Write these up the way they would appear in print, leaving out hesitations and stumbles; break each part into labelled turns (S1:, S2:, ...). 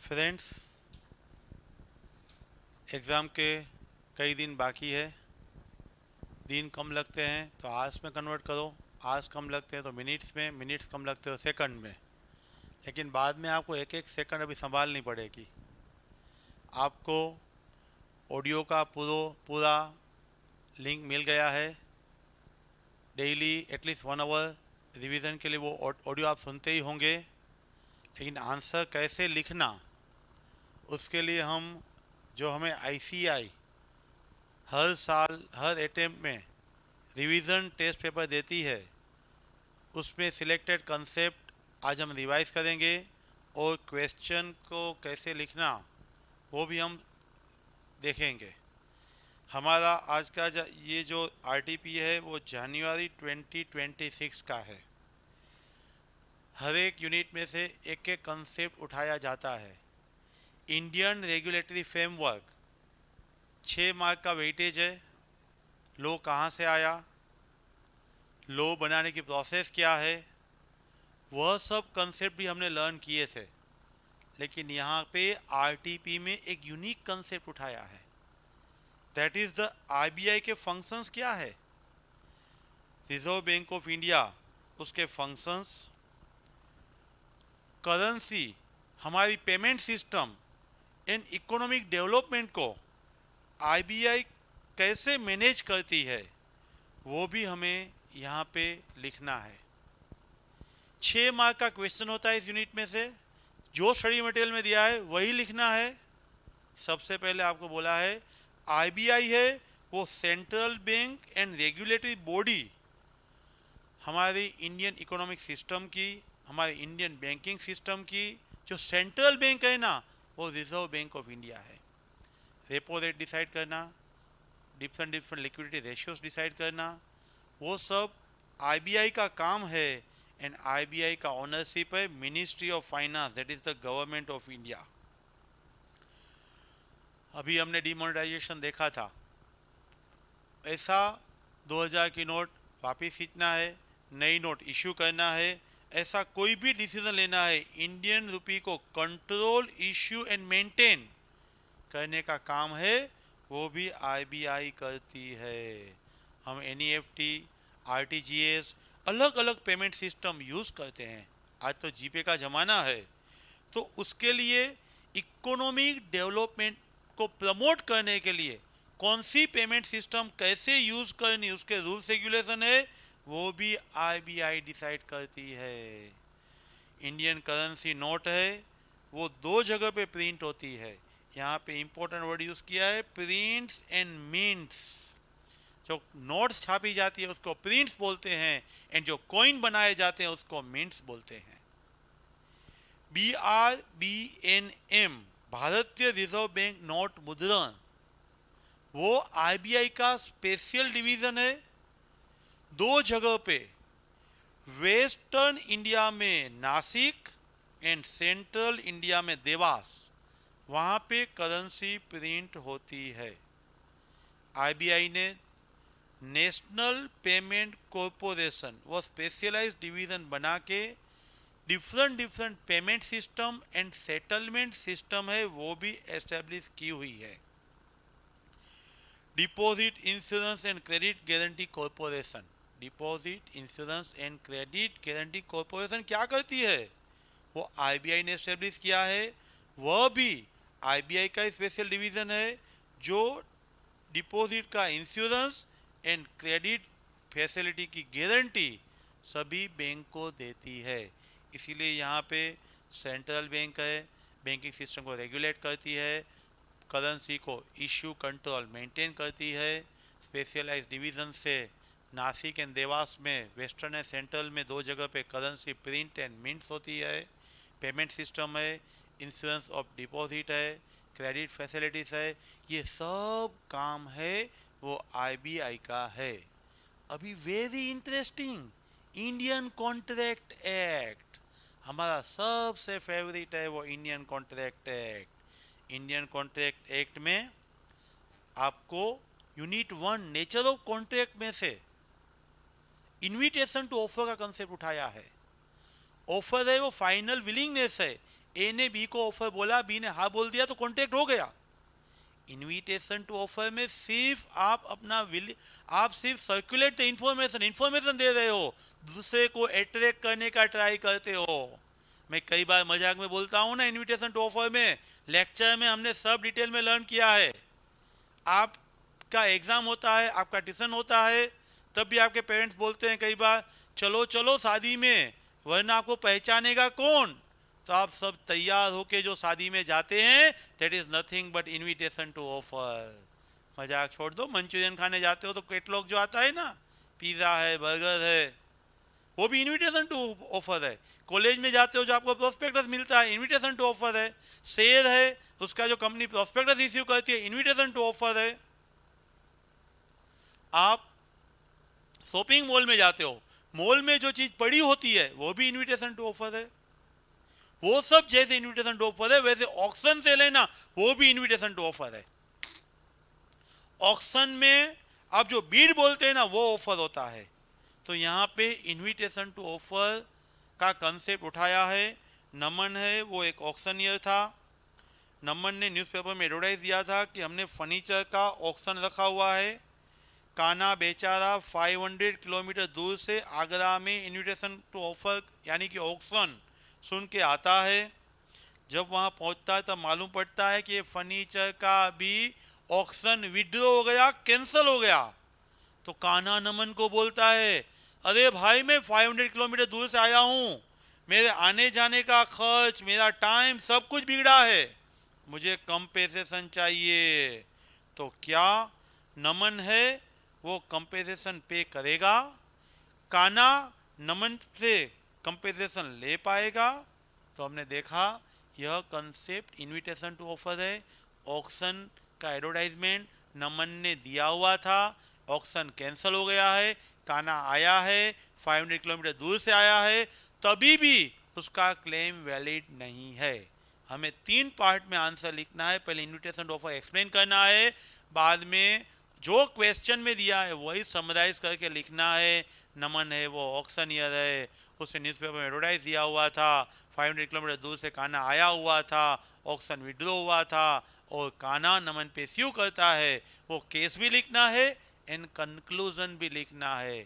S1: Friends, exam के कई दिन बाकी है। दिन कम लगते हैं तो आवर्स में कन्वर्ट करो, आवर्स कम लगते हैं तो मिनट्स में, मिनट्स कम लगते हो सेकंड में। लेकिन बाद में आपको एक एक सेकंड अभी संभालनी पड़ेगी। आपको ऑडियो का पूरा लिंक मिल गया है। डेली एटलीस्ट 1 आवर रिवीजन के लिए वो ऑडियो आप सुनते ही होंगे। लेकिन आंसर कैसे लिखना, उसके लिए हमें आईसीआई हर साल हर अटेम्प्ट में रिवीजन टेस्ट पेपर देती है। उसमें सिलेक्टेड कंसेप्ट आज हम रिवाइज करेंगे और क्वेश्चन को कैसे लिखना वो भी हम देखेंगे। हमारा आज का ये जो आरटीपी है वो जनवरी 2026 का है। हर एक यूनिट में से एक एक कंसेप्ट उठाया जाता है। इंडियन रेगुलेटरी फ्रेमवर्क 6 मार्क का वेटेज है। लो कहाँ से आया, लो बनाने की प्रोसेस क्या है, वह सब कंसेप्ट भी हमने लर्न किए थे। लेकिन यहाँ पे आरटीपी में एक यूनिक कंसेप्ट उठाया है, दैट इज द आरबीआई के फंक्शंस क्या है। रिजर्व बैंक ऑफ इंडिया, उसके फंक्शंस, करेंसी, हमारी payment system and economic development को आरबीआई कैसे मैनेज करती है, वो भी हमें यहाँ पे लिखना है। 6 मार्क का क्वेश्चन होता है इस यूनिट में से। जो स्टडी मटेरियल में दिया है वही लिखना है। सबसे पहले आपको बोला है आरबीआई है वो central bank and regulatory body हमारी इंडियन इकोनॉमिक सिस्टम की, हमारे इंडियन बैंकिंग सिस्टम की। जो सेंट्रल बैंक है ना, वो रिजर्व बैंक ऑफ इंडिया है। रेपो रेट डिसाइड करना, different different liquidity ratios decide करना, वो सब आरबीआई का काम है। एंड आरबीआई का ओनरशिप है ministry of finance, that is the government of India. अभी हमने डिमोनेटाइजेशन देखा था। ऐसा 2000 की नोट वापस खींचना है, नई नोट इशू करना है, ऐसा कोई भी डिसीजन लेना है, इंडियन रुपी को कंट्रोल, इश्यू एंड मेंटेन करने का काम है, वो भी आरबीआई करती है। हम एनईएफटी, आरटीजीएस, अलग अलग पेमेंट सिस्टम यूज़ करते हैं। आज तो जीपे का ज़माना है, तो उसके लिए इकोनॉमिक डेवलपमेंट को प्रमोट करने के लिए कौन सी पेमेंट सिस्टम कैसे यूज़ करनी, उसके रूल्स रेगुलेशन है, वो भी आरबीआई डिसाइड करती है। इंडियन करेंसी नोट है, वो 2 जगह पे प्रिंट होती है। यहाँ पे इंपॉर्टेंट वर्ड यूज़ किया है, प्रिंट्स एंड मिंट्स। जो नोट्स छापी जाती है उसको प्रिंट्स बोलते हैं, एंड जो कॉइन बनाए जाते हैं उसको मिंट्स बोलते हैं। BRBNM, भारतीय रिजर्व बैंक नोट मुद्रण, वो आरबीआई का स्पेशल डिवीजन है। 2 जगह पे, वेस्टर्न इंडिया में नासिक एंड सेंट्रल इंडिया में देवास, वहाँ पे करेंसी प्रिंट होती है। आरबीआई ने नेशनल पेमेंट कॉरपोरेशन, वो स्पेशलाइज्ड डिवीजन बना के different different payment system and settlement system है, वो भी एस्टेब्लिश की हुई है। Deposit insurance and credit guarantee corporation, deposit insurance and credit guarantee corporation क्या करती है, वो आरबीआई ने एस्टेब्लिश किया है। वह भी आरबीआई का स्पेशल डिवीजन है जो डिपॉजिट का इंश्योरेंस एंड क्रेडिट फैसिलिटी की गारंटी सभी बैंक को देती है। इसीलिए यहाँ पे सेंट्रल बैंक है, बैंकिंग सिस्टम को रेगुलेट करती है, करेंसी को इश्यू, कंट्रोल, मेंटेन करती है। स्पेशलाइज्ड डिवीज़न से नासिक एंड देवास में, वेस्टर्न एंड सेंट्रल में 2 जगह पे करेंसी प्रिंट एंड मिंट्स होती है। पेमेंट सिस्टम है, इंश्योरेंस ऑफ डिपॉजिट है, क्रेडिट फैसिलिटीज़ है, ये सब काम है वो आरबीआई का है। अभी very interesting, Indian contract act, हमारा सबसे फेवरेट है वो Indian contract act. Indian contract act में आपको यूनिट 1 नेचर ऑफ कॉन्ट्रैक्ट में से इनविटेशन टू ऑफर का कंसेप्ट उठाया है। ऑफर है वो फाइनल विलिंगनेस है, ए ने बी को ऑफर बोला, बी ने हाँ बोल दिया तो कॉन्टेक्ट हो गया। इनविटेशन टू ऑफर में सिर्फ आप अपना आप सिर्फ सर्कुलेट द इंफॉर्मेशन दे रहे हो, दूसरे को अट्रैक्ट करने का ट्राई करते हो। मैं कई बार मजाक में बोलता हूँ ना, इनविटेशन टू ऑफर में लेक्चर में हमने सब डिटेल में लर्न किया है। आपका एग्जाम होता है, आपका ट्यूशन होता है, तब भी आपके पेरेंट्स बोलते हैं कई बार, चलो चलो शादी में, वरना आपको पहचानेगा कौन। तो आप सब तैयार होके जो शादी में जाते हैं, that is nothing but invitation to offer. मजाक छोड़ दो, मंचूरियन खाने जाते हो तो कैटलॉग जो आता है ना, पिज़्ज़ा है, बर्गर है, वो भी इनविटेशन टू ऑफर है। कॉलेज में जाते हो जो आपको प्रोस्पेक्टस मिलता है, इनविटेशन टू ऑफर है। शेयर है, उसका जो कंपनी प्रोस्पेक्टस इश्यू करती है, इनविटेशन टू ऑफर है। आप शॉपिंग मॉल में जाते हो, मॉल में जो चीज पड़ी होती है वो भी इनविटेशन टू ऑफर है। वो सब जैसे इनविटेशन टू ऑफर है, वैसे ऑक्शन से लेना वो भी इनविटेशन टू ऑफर है। ऑक्शन में आप जो बीड बोलते हैं ना, वो ऑफर होता है। तो यहाँ पे इनविटेशन टू ऑफर का कंसेप्ट उठाया है। नमन है, वो एक ऑक्शनियर था। नमन ने न्यूज़पेपर में एडवर्टाइज दिया था कि हमने फर्नीचर का ऑक्शन रखा हुआ है। काना बेचारा 500 किलोमीटर दूर से आगरा में इनविटेशन टू ऑफर यानी कि ऑक्शन सुन के आता है। जब वहाँ पहुँचता है तब मालूम पड़ता है कि फर्नीचर का भी ऑक्शन विड्रॉ हो गया, कैंसिल हो गया। तो कान्हा नमन को बोलता है, अरे भाई मैं 500 किलोमीटर दूर से आया हूँ, मेरे आने जाने का खर्च, मेरा टाइम, सब कुछ बिगड़ा है, मुझे कंपेसेशन चाहिए। तो क्या नमन है वो कंपेसेशन पे करेगा? कान्हा नमन से कंपेसेशन ले पाएगा? तो हमने देखा यह कंसेप्ट इनविटेशन टू ऑफर है। ऑक्शन का एडवर्टाइजमेंट नमन ने दिया हुआ था, ऑक्शन कैंसिल हो गया है, कान्हा आया है, 500 किलोमीटर दूर से आया है, तभी भी उसका क्लेम वैलिड नहीं है। हमें 3 पार्ट में आंसर लिखना है। पहले इनविटेशन टू ऑफर एक्सप्लेन करना है, बाद में जो क्वेश्चन में दिया है वही समराइज करके लिखना है। नमन है वो ऑक्शनियर है, उसे न्यूज़पेपर में एडवर्टाइज दिया हुआ था, 500 किलोमीटर दूर से कान्हा आया हुआ था, ऑक्शन विड्रॉ हुआ था, और कान्हा नमन पे स्यू करता है। वो केस भी लिखना है एंड कंक्लूजन भी लिखना है।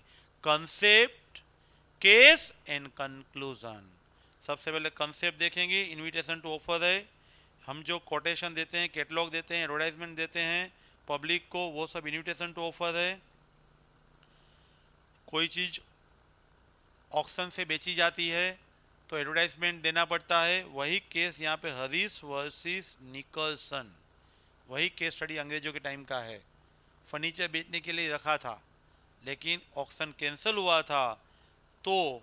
S1: Concept, case and conclusion. सबसे पहले कंसेप्ट देखेंगे, इनविटेशन टू ऑफर है। हम जो कोटेशन देते हैं, कैटलॉग देते हैं, एडवर्टाइजमेंट देते हैं पब्लिक को, वो सब इनविटेशन टू ऑफर है। कोई चीज़ ऑक्शन से बेची जाती है तो एडवर्टाइजमेंट देना पड़ता है। वही केस यहाँ पे हरीश वर्सेस निकलसन, वही केस स्टडी अंग्रेजों के टाइम का है। फर्नीचर बेचने के लिए रखा था, लेकिन ऑक्शन कैंसिल हुआ था, तो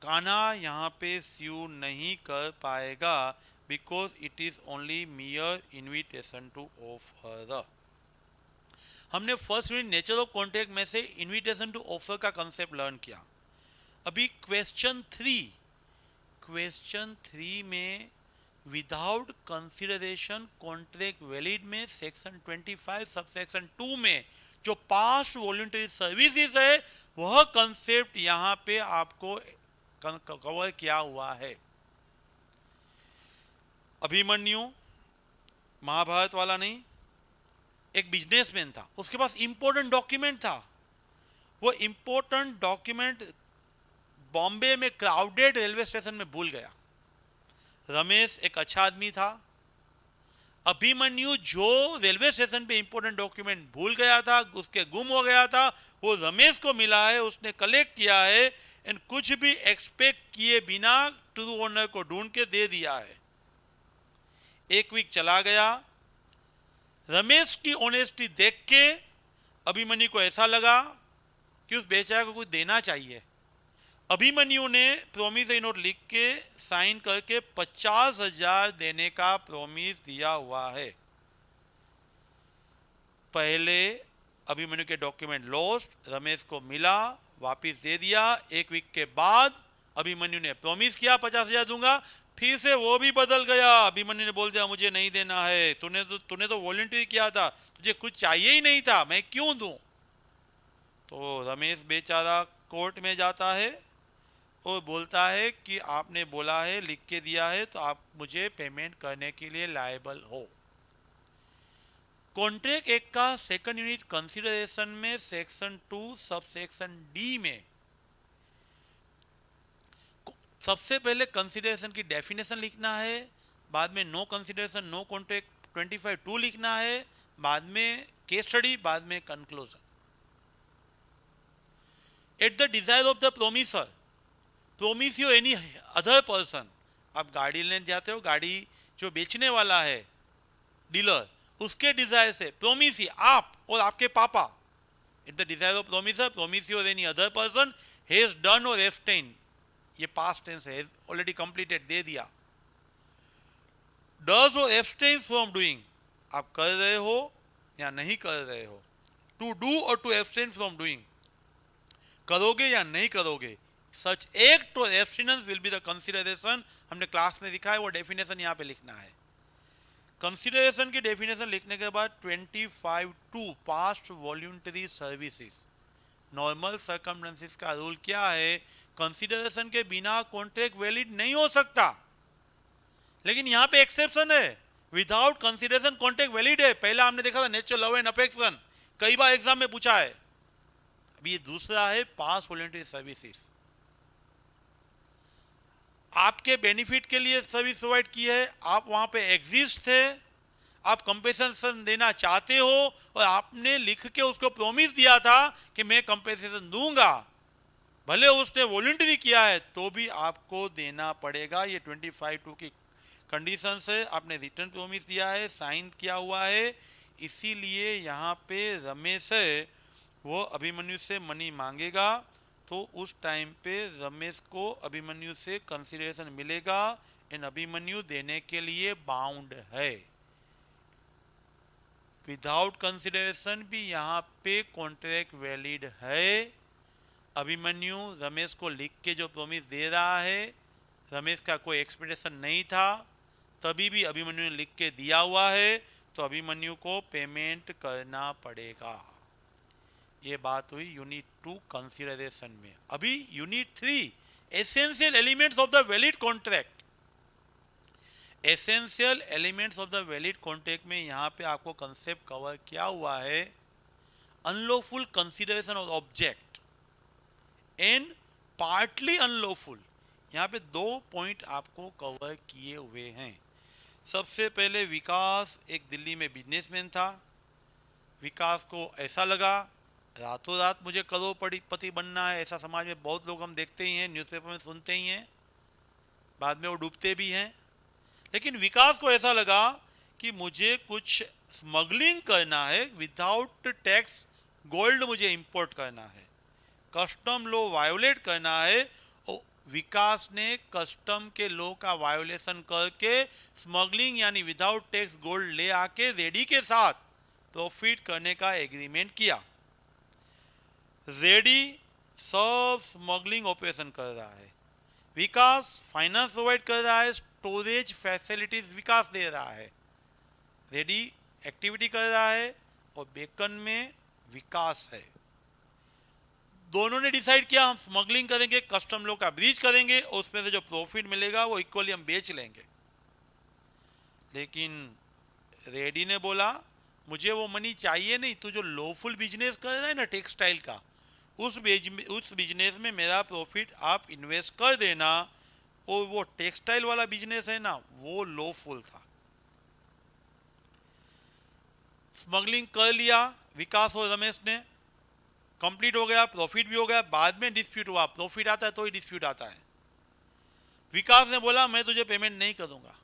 S1: कान्हा यहाँ पे स्यू नहीं कर पाएगा, because it is only mere invitation to offer. हमने first unit nature of contract में से इनविटेशन टू ऑफर का कंसेप्ट लर्न किया। अभी क्वेश्चन 3 में विदाउट कंसिडरेशन कॉन्ट्रैक्ट वैलिड में सेक्शन 25 सबसेक्शन 2 में जो पास्ट वॉलंटरी सर्विसेज है, वह कंसेप्ट यहाँ पे आपको कवर किया हुआ है। अभिमन्यु महाभारत वाला नहीं, एक बिजनेसमैन था, उसके पास इंपॉर्टेंट डॉक्यूमेंट था। वो इंपॉर्टेंट डॉक्यूमेंट बॉम्बे में क्राउडेड रेलवे स्टेशन में भूल गया। रमेश एक अच्छा आदमी था। अभिमन्यु जो रेलवे स्टेशन पे इंपॉर्टेंट डॉक्यूमेंट भूल गया था, उसके गुम हो गया था, वो रमेश को मिला है, उसने कलेक्ट किया है एंड कुछ भी एक्सपेक्ट किए बिना ट्रू ओनर को ढूंढ के दे दिया है। 1 वीक चला गया। रमेश की ऑनेस्टी देख के अभिमन्यु को ऐसा लगा कि उस बेचारे को कुछ देना चाहिए। अभिमन्यु ने प्रोमिसरी नोट लिख के साइन करके 50,000 देने का प्रोमिस दिया हुआ है। पहले अभिमन्यु के डॉक्यूमेंट लॉस्ट, रमेश को मिला, वापस दे दिया। 1 वीक के बाद अभिमन्यु ने प्रॉमिस किया 50,000 दूंगा, फिर से वो भी बदल गया। अभिमन्यु ने बोल दिया मुझे नहीं देना है, तूने तो वॉलंटरी किया था, तुझे कुछ चाहिए ही नहीं था, मैं क्यों दूं। तो रमेश बेचारा कोर्ट में जाता है वो बोलता है कि आपने बोला है, लिख के दिया है, तो आप मुझे पेमेंट करने के लिए लायबल हो। कॉन्ट्रैक्ट एक का सेकंड यूनिट कंसीडरेशन में सेक्शन 2 सब सेक्शन डी में सबसे पहले कंसीडरेशन की डेफिनेशन लिखना है, बाद में नो कंसीडरेशन नो कॉन्ट्रैक्ट 25(2) लिखना है, बाद में केस स्टडी, बाद में conclusion. At the desire of the promisor promise you any other person. आप गाड़ी लेने जाते हो, गाड़ी जो बेचने वाला है डीलर, उसके डिजायर से प्रोमिस ही आप और आपके पापा। It the desire of promisor promise you और any other person has done और एब्सटेन, ये पास्ट टेंस है, ऑलरेडी कंप्लीटेड दे दिया। डज और एब्सटेन्स फ्रॉम डूइंग, आप कर रहे हो या नहीं कर रहे हो। टू डू और टू एब्सटेन फ्रॉम डूइंग, करोगे या नहीं करोगे। सच एक्ट और abstinence will be the consideration, हमने क्लास में लिखा है, वो डेफिनेशन यहाँ पे लिखना है। कंसीडरेशन की डेफिनेशन लिखने के बाद 25(2) past voluntary services. Normal circumstances का रूल क्या है, कंसीडरेशन के बिना कॉन्ट्रैक्ट वैलिड नहीं हो सकता, लेकिन यहाँ पे एक्सेप्शन है, विदाउट कंसीडरेशन कॉन्ट्रैक्ट वैलिड है। पहला हमने देखा था नेचुरल लव एंड अफेक्शन, कई बार एग्जाम में पूछा है। अभी ये दूसरा है पास वॉलंटरी सर्विसेज, आपके बेनिफिट के लिए सर्विस प्रोवाइड की है, आप वहां पे एग्जिस्ट थे, आप कंपेंसेशन देना चाहते हो और आपने लिख के उसको प्रॉमिस दिया था कि मैं कंपेंसेशन दूंगा, भले उसने वॉलंटरी किया है तो भी आपको देना पड़ेगा। ये 25(2) की कंडीशन है, आपने रिटर्न प्रॉमिस दिया है, साइन किया हुआ है, इसीलिए यहाँ पे रमेश है वो अभिमन्यु से मनी मांगेगा, तो उस टाइम पे रमेश को अभिमन्यु से कंसीडरेशन मिलेगा एंड अभिमन्यु देने के लिए बाउंड है। विदाउट कंसीडरेशन भी यहाँ पे कॉन्ट्रैक्ट वैलिड है। अभिमन्यु रमेश को लिख के जो प्रॉमिस दे रहा है, रमेश का कोई एक्सपेक्टेशन नहीं था, तभी भी अभिमन्यु ने लिख के दिया हुआ है, तो अभिमन्यु को पेमेंट करना पड़ेगा। ये बात हुई यूनिट 2 कंसीडरेशन में। अभी unit 3 essential elements of the valid contract. Essential elements of the valid contract में यहाँ पे आपको कंसेप्ट कवर किया हुआ है, unlawful consideration of object and partly unlawful. यहाँ पे 2 पॉइंट आपको कवर किए हुए हैं। सबसे पहले विकास एक दिल्ली में बिजनेसमैन था, विकास को ऐसा लगा रातों रात मुझे करोड़पति बनना है, ऐसा समाज में बहुत लोग हम देखते ही हैं, न्यूज़पेपर में सुनते ही हैं, बाद में वो डूबते भी हैं। लेकिन विकास को ऐसा लगा कि मुझे कुछ स्मगलिंग करना है, विदाउट टैक्स गोल्ड मुझे इंपोर्ट करना है, कस्टम लॉ वायोलेट करना है। और विकास ने कस्टम के लॉ का वायोलेशन करके स्मगलिंग यानी विदाउट टैक्स गोल्ड ले आके रेडी के साथ प्रॉफिट करने का एग्रीमेंट किया। रेडी सब स्मगलिंग ऑपरेशन कर रहा है, विकास फाइनेंस प्रोवाइड कर रहा है, स्टोरेज फैसिलिटीज विकास दे रहा है, रेडी एक्टिविटी कर रहा है और बेकन में विकास है। दोनों ने डिसाइड किया हम स्मगलिंग करेंगे, कस्टम लॉ का ब्रीच करेंगे और उसमें से जो प्रॉफिट मिलेगा वो इक्वली हम बेच लेंगे। लेकिन रेडी ने बोला मुझे वो मनी चाहिए नहीं, तू जो लॉफुल बिजनेस कर रहा है ना टेक्सटाइल का, उस बिजनेस में मेरा प्रॉफिट आप इन्वेस्ट कर देना। और वो टेक्सटाइल वाला बिजनेस है ना वो लॉफुल था। स्मगलिंग कर लिया विकास और रमेश ने, कंप्लीट हो गया, प्रॉफिट भी हो गया। बाद में डिस्प्यूट हुआ, प्रॉफिट आता है तो ही डिस्प्यूट आता है। विकास ने बोला मैं तुझे पेमेंट नहीं करूंगा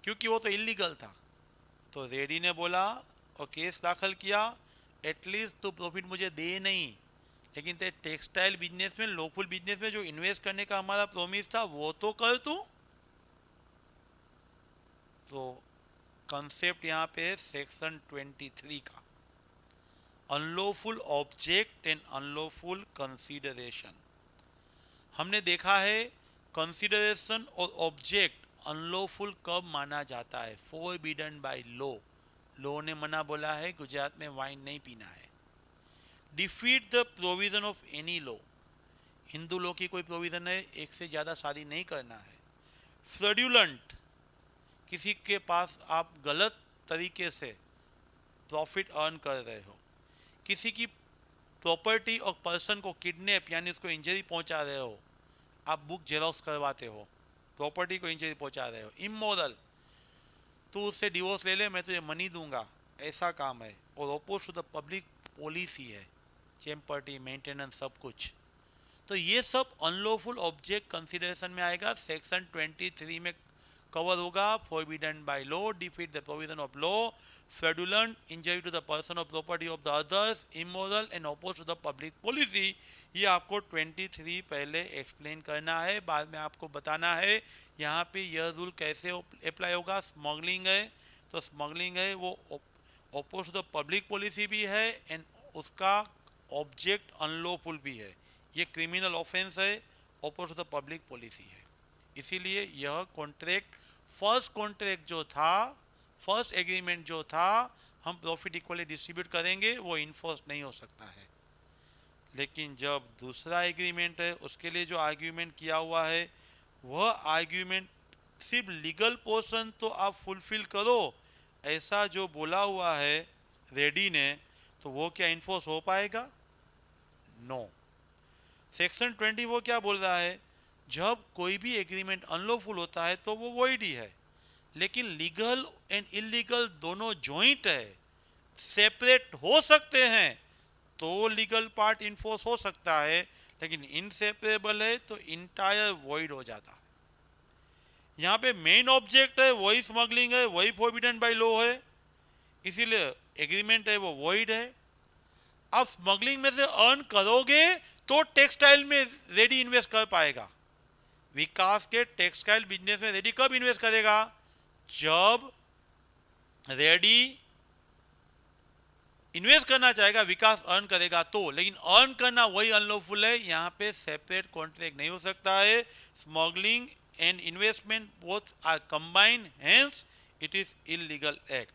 S1: क्योंकि वो तो इलीगल था। तो रेडी ने बोला और केस दाखिल किया, एटलीस्ट तू प्रॉफिट मुझे दे नहीं, लेकिन ते टेक्सटाइल बिजनेस में लॉफुल बिजनेस में जो इन्वेस्ट करने का हमारा प्रॉमिस था वो तो कर तू। तो कंसेप्ट यहाँ पे सेक्शन 23 का unlawful object and unlawful consideration. हमने देखा है कंसीडरेशन और ऑब्जेक्ट अनलॉफुल कब माना जाता है, फॉरबिडन बाय लॉ। लॉ ने मना बोला है गुजरात में वाइन नहीं पीना है। Defeat the provision of any law, Hindu law की कोई प्रोविज़न है एक से ज़्यादा शादी नहीं करना है। फ्रॉडुलेंट, किसी के पास आप गलत तरीके से प्रॉफिट अर्न कर रहे हो, किसी की प्रॉपर्टी और पर्सन को किडनैप यानी उसको इंजरी पहुंचा रहे हो, आप बुक जेरोक्स करवाते हो, प्रॉपर्टी को इंजरी पहुंचा रहे हो। इमोरल, तू उससे डिवोर्स ले ले मैं तुझे मनी दूंगा, ऐसा काम है। और oppose to the public policy है, चैम्पर्टी मेंटेनेंस सब कुछ। तो ये सब अनलॉफुल ऑब्जेक्ट कंसिडरेशन में आएगा, सेक्शन 23 में कवर होगा। Forbidden by law, defeat the provision of law, fraudulent, injury to the person और property of the others, immoral and oppose to the public policy. ये आपको 23 पहले एक्सप्लेन करना है, बाद में आपको बताना है यहाँ पे यह रूल कैसे अप्लाई होगा। स्मगलिंग है तो स्मगलिंग है वो oppose to the public policy भी है एंड उसका ऑब्जेक्ट अनलॉफुल भी है, ये क्रिमिनल ऑफेंस है, oppose to the public policy है। इसीलिए यह कॉन्ट्रैक्ट, फर्स्ट कॉन्ट्रैक्ट जो था, फर्स्ट एग्रीमेंट जो था, हम प्रॉफिट इक्वली डिस्ट्रीब्यूट करेंगे, वो इन्फोर्स नहीं हो सकता है। लेकिन जब दूसरा एग्रीमेंट है उसके लिए जो आर्ग्यूमेंट किया हुआ है, वह आर्ग्यूमेंट सिर्फ लीगल पोर्शन तो आप फुलफिल करो ऐसा जो बोला हुआ है रेडी ने, तो वो क्या इन्फोर्स हो पाएगा? नो। सेक्शन 20 वो क्या बोल रहा है, जब कोई भी एग्रीमेंट अनलॉफुल होता है तो वो वॉइड ही है, लेकिन लीगल एंड इलीगल दोनों जॉइंट है, सेपरेट हो सकते हैं तो लीगल पार्ट इन्फोर्स हो सकता है, लेकिन इनसेपरेबल है तो इंटायर वॉइड हो जाता है। यहाँ पे मेन ऑब्जेक्ट है वही स्मगलिंग है, वही फॉरबिडन बाय लॉ है, इसीलिए एग्रीमेंट है वो वॉइड है। आप स्मगलिंग में से अर्न करोगे तो टेक्सटाइल में रेडी इन्वेस्ट कर पाएगा। विकास के टेक्सटाइल बिजनेस में रेडी कब इन्वेस्ट करेगा? जब रेडी इन्वेस्ट करना चाहेगा, विकास अर्न करेगा तो। लेकिन अर्न करना वही अनलॉफुल है, यहाँ पे सेपरेट कॉन्ट्रैक्ट नहीं हो सकता है। Smuggling and investment both are combined, hence it is illegal act.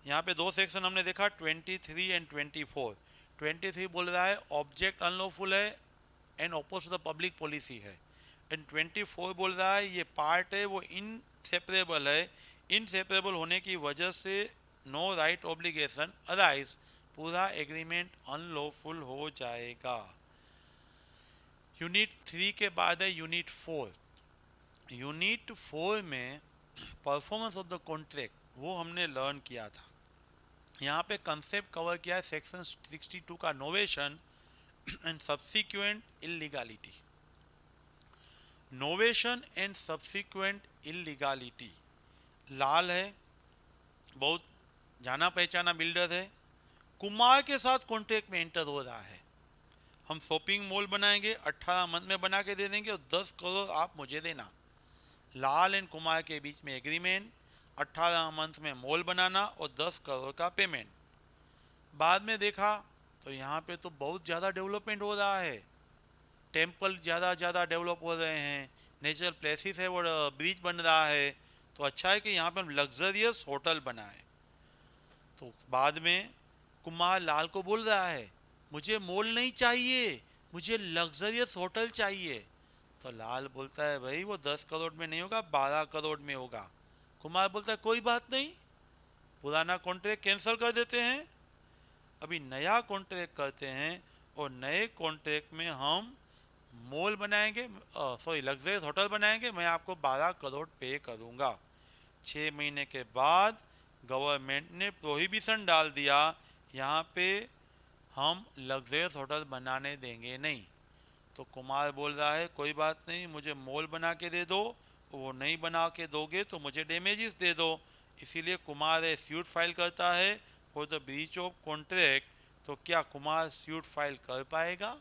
S1: यहाँ पे दो सेक्शन हमने देखा, 23 एंड 24। 23 बोल रहा है ऑब्जेक्ट अनलॉफुल है and oppose to the public policy है, एंड 24 बोल रहा है ये पार्ट है वो इनसेपरेबल है, इनसेपरेबल होने की वजह से नो राइट ऑब्लिगेशन अराइज, पूरा एग्रीमेंट अनलॉफुल हो जाएगा। यूनिट 3 के बाद है यूनिट 4। यूनिट 4 में परफॉर्मेंस ऑफ द कॉन्ट्रैक्ट वो हमने लर्न किया था। यहाँ पे कंसेप्ट कवर किया है सेक्शन 62 का, novation and subsequent illegality. Novation and subsequent illegality, लाल है, बहुत जाना पहचाना बिल्डर है, कुमार के साथ कॉन्ट्रैक्ट में एंटर हो रहा है, हम शॉपिंग मॉल बनाएंगे, 18 मंथ में बना के दे देंगे और 10 करोड़ आप मुझे देना। लाल एंड कुमार के बीच में एग्रीमेंट, 18 मंथ में मॉल बनाना और 10 करोड़ का पेमेंट। बाद में देखा तो यहाँ पे तो बहुत ज़्यादा डेवलपमेंट हो रहा है, टेम्पल ज़्यादा डेवलप हो रहे हैं, नेचुरल प्लेसेस है वो ब्रिज बन रहा है, तो अच्छा है कि यहाँ पे हम लग्जरियस होटल बनाए। तो बाद में कुमार लाल को बोल रहा है मुझे मॉल नहीं चाहिए, मुझे लग्जरियस होटल चाहिए। तो लाल बोलता है भाई वो 10 करोड़ में नहीं होगा, 12 करोड़ में होगा। कुमार बोलता है कोई बात नहीं, पुराना कॉन्ट्रैक्ट कैंसिल कर देते हैं, अभी नया कॉन्ट्रैक्ट करते हैं और नए कॉन्ट्रैक्ट में हम मॉल बनाएंगे, सॉरी लग्जरियस होटल बनाएंगे, मैं आपको 12 करोड़ पे करूँगा। 6 महीने के बाद गवर्नमेंट ने प्रोहिबिशन डाल दिया, यहाँ पे हम लग्जरियस होटल बनाने देंगे नहीं। तो कुमार बोल रहा है कोई बात नहीं, मुझे मॉल बना के दे दो, वो नहीं बना के दोगे तो मुझे डैमेजेस दे दो। इसीलिए कुमार स्यूट फाइल करता है for the breach of contract. तो क्या कुमार स्यूट फाइल कर पाएगा?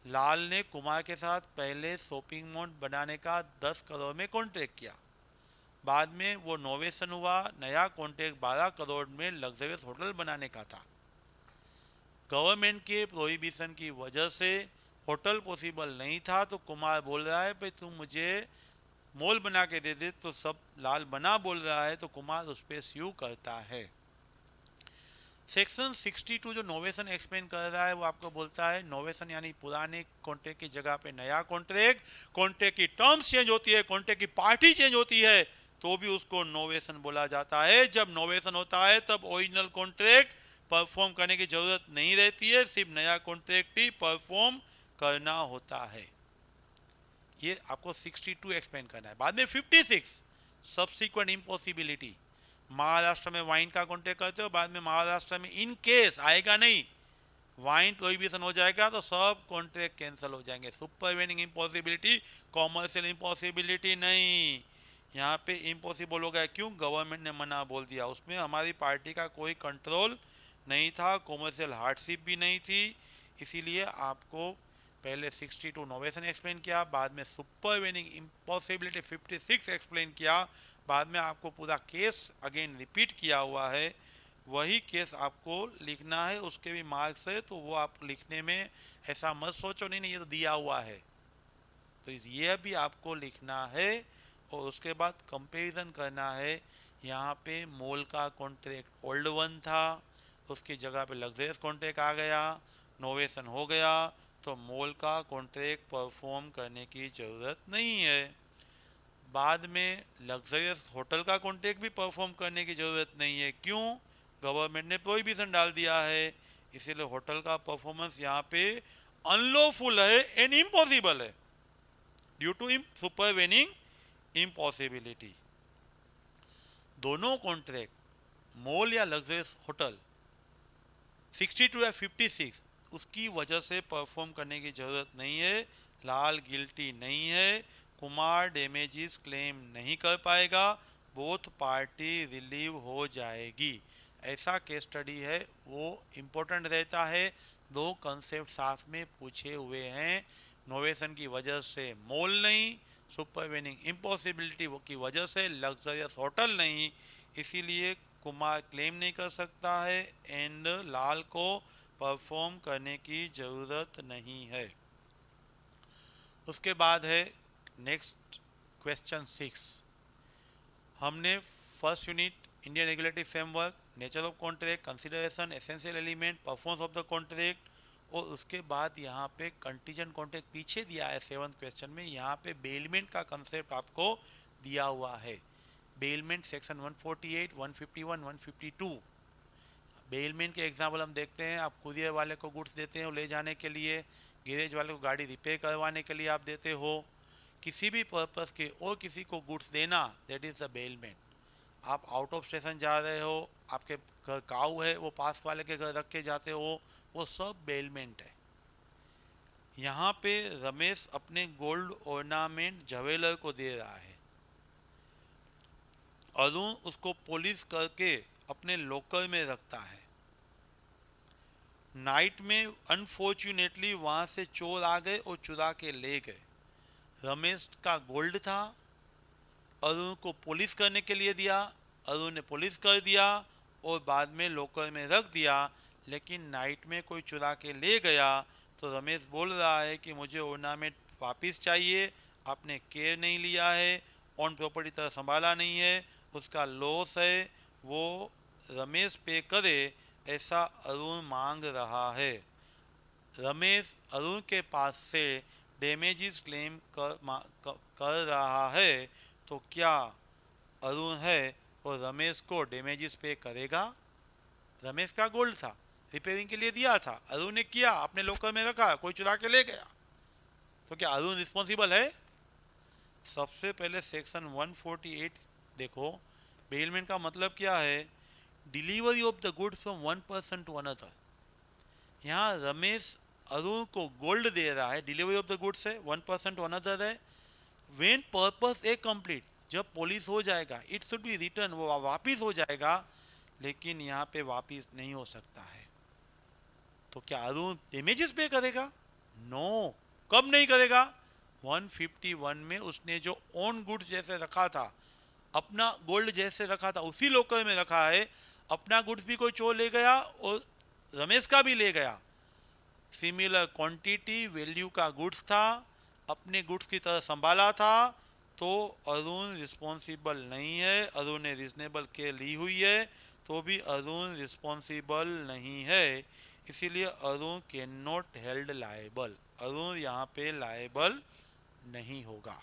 S1: लाल ने कुमार के साथ पहले शॉपिंग मॉल बनाने का 10 करोड़ में कॉन्ट्रैक्ट किया, बाद में वो नोवेशन हुआ, नया कॉन्ट्रैक्ट 12 करोड़ में लग्जरियस होटल बनाने का था। गवर्नमेंट के प्रोहिबिशन की वजह से होटल पॉसिबल नहीं था, तो कुमार बोल रहा है भाई तुम मुझे मॉल बना के दे दे, तो सब लाल बना बोल रहा है, तो कुमार उस पर स्यू करता है। सेक्शन 62 जो नोवेशन एक्सप्लेन कर रहा है वो आपको बोलता है नोवेशन यानी पुराने कॉन्ट्रैक्ट की जगह पे नया कॉन्ट्रैक्ट, कॉन्ट्रैक्ट की टर्म्स चेंज होती है, कॉन्ट्रैक्ट की पार्टी चेंज होती है, तो भी उसको नोवेशन बोला जाता है। जब नोवेशन होता है तब ओरिजिनल कॉन्ट्रैक्ट परफॉर्म करने की जरूरत नहीं रहती है, सिर्फ नया कॉन्ट्रैक्ट ही परफॉर्म करना होता है। ये आपको 62 एक्सप्लेन करना है। बाद में 56 सब्सिक्वेंट इम्पॉसिबिलिटी। महाराष्ट्र में वाइन का कॉन्ट्रैक्ट करते हो, बाद में महाराष्ट्र में इन केस आएगा नहीं, वाइन प्रोहिबिशन हो जाएगा तो सब कॉन्ट्रैक्ट कैंसिल हो जाएंगे। सुपरवेनिंग इम्पॉसिबिलिटी, कॉमर्शियल इम्पॉसिबिलिटी नहीं। यहाँ पे इम्पॉसिबल हो गया, क्यों? गवर्नमेंट ने मना बोल दिया, उसमें हमारी पार्टी का कोई कंट्रोल नहीं था, कॉमर्शियल हार्डशिप भी नहीं थी, इसीलिए आपको पहले 62 नोवेशन एक्सप्लेन किया, बाद में सुपरवेनिंग इम्पॉसिबिलिटी 56 एक्सप्लेन किया, बाद में आपको पूरा केस अगेन रिपीट किया हुआ है। वही केस आपको लिखना है, उसके भी मार्क्स है, तो वो आप लिखने में ऐसा मत सोचो नहीं नहीं ये तो दिया हुआ है, तो ये भी आपको लिखना है। और उसके बाद कंपैरिजन करना है। यहाँ पे मोल का कॉन्ट्रैक्ट ओल्ड वन था, उसकी जगह पे लग्जरियस कॉन्ट्रैक्ट आ गया, नोवेशन हो गया, तो मोल का कॉन्ट्रैक्ट परफॉर्म करने की ज़रूरत नहीं है। बाद में लग्जरियस होटल का कॉन्ट्रैक्ट भी परफॉर्म करने की ज़रूरत नहीं है, क्यों? गवर्नमेंट ने प्रोहिबिशन डाल दिया है, इसीलिए होटल का परफॉर्मेंस यहाँ पे अनलॉफुल है एंड इम्पॉसिबल है ड्यू टू सुपरवेनिंग इम्पॉसिबिलिटी। दोनों कॉन्ट्रैक्ट मोल या लग्जरियस होटल 62 या 56 उसकी वजह से परफॉर्म करने की ज़रूरत नहीं है। लाल गिल्टी नहीं है, कुमार डैमेजेस क्लेम नहीं कर पाएगा, बोथ पार्टी रिलीव हो जाएगी। ऐसा केस स्टडी है, वो इम्पोर्टेंट रहता है। दो कंसेप्ट साथ में पूछे हुए हैं, नोवेशन की वजह से मोल नहीं, सुपरवेनिंग इम्पॉसिबिलिटी की वजह से लग्जरियस होटल नहीं, इसीलिए कुमार क्लेम नहीं कर सकता है एंड लाल को परफॉर्म करने की ज़रूरत नहीं है। उसके बाद है नेक्स्ट क्वेश्चन 6। हमने first unit Indian regulatory framework, nature of contract, consideration, essential element, performance of the contract, और उसके बाद यहाँ पे कंटीजेंट कॉन्ट्रैक्ट पीछे दिया है 7th क्वेश्चन में। यहाँ पे बेलमेंट का कंसेप्ट आपको दिया हुआ है। Bailment section 148, 151, 152। बेलमेंट के एग्जाम्पल हम देखते हैं। आप कुरियर वाले को गुड्स देते हो ले जाने के लिए, गैरेज वाले को गाड़ी रिपेयर करवाने के लिए आप देते हो, किसी भी पर्पस के और किसी को गुड्स देना, दैट इज़ द बेलमेंट। आप आउट ऑफ स्टेशन जा रहे हो, आपके घर काऊ है, वो पास वाले के घर रख के जाते हो, वो सब बेलमेंट है। यहाँ पे रमेश अपने गोल्ड ऑर्नामेंट ज्वेलर को दे रहा है, अरुण उसको पॉलिश करके अपने लॉकर में रखता है। नाइट में अनफॉर्चुनेटली वहाँ से चोर आ गए और चुरा के ले गए। रमेश का गोल्ड था, अरुण को पॉलिश करने के लिए दिया, अरुण ने पॉलिश कर दिया और बाद में लॉकर में रख दिया, लेकिन नाइट में कोई चुरा के ले गया, तो रमेश बोल रहा है कि मुझे ऑर्नामेंट वापस चाहिए, आपने केयर नहीं लिया है, ऑन प्रॉपर्टी तरह संभाला नहीं है, उसका लॉस है, वो रमेश पे करे, ऐसा अरुण मांग रहा है। रमेश अरुण के पास से डैमेजेस क्लेम कर रहा है, तो क्या अरुण है और रमेश को डैमेजेस पे करेगा? रमेश का गोल्ड था, रिपेयरिंग के लिए दिया था, अरुण ने किया, अपने लॉकर में रखा, कोई चुरा के ले गया, तो क्या अरुण रिस्पॉन्सिबल है? सबसे पहले सेक्शन 148 देखो। बेलमेंट का मतलब क्या है? Delivery of the goods from one person to another. यहाँ रमेश अरुण को गोल्ड दे रहा है, डिलीवरी ऑफ द गुड्स है, वन पर्सन टू अनदर है। व्हेन पर्पस ए कंप्लीट, जब पॉलिश हो जाएगा, इट शुड बी रिटर्न, वो वापिस हो जाएगा, लेकिन यहाँ पे वापिस नहीं हो सकता है। तो क्या अरुण डैमेजेस पे करेगा? नो। कब नहीं करेगा? 151 में उसने जो ओन गुड्स जैसे रखा था, अपना गोल्ड जैसे रखा था, उसी लॉकर में रखा है, अपना गुड्स भी कोई चोर ले गया और रमेश का भी ले गया, सिमिलर क्वांटिटी वैल्यू का गुड्स था, अपने गुड्स की तरह संभाला था, तो अरुण रिस्पॉन्सिबल नहीं है, अरुण ने रीजनेबल केयर ली हुई है, तो भी अरुण रिस्पॉन्सिबल नहीं है, इसीलिए Arun can not held liable. Arun यहाँ पे लायबल नहीं होगा।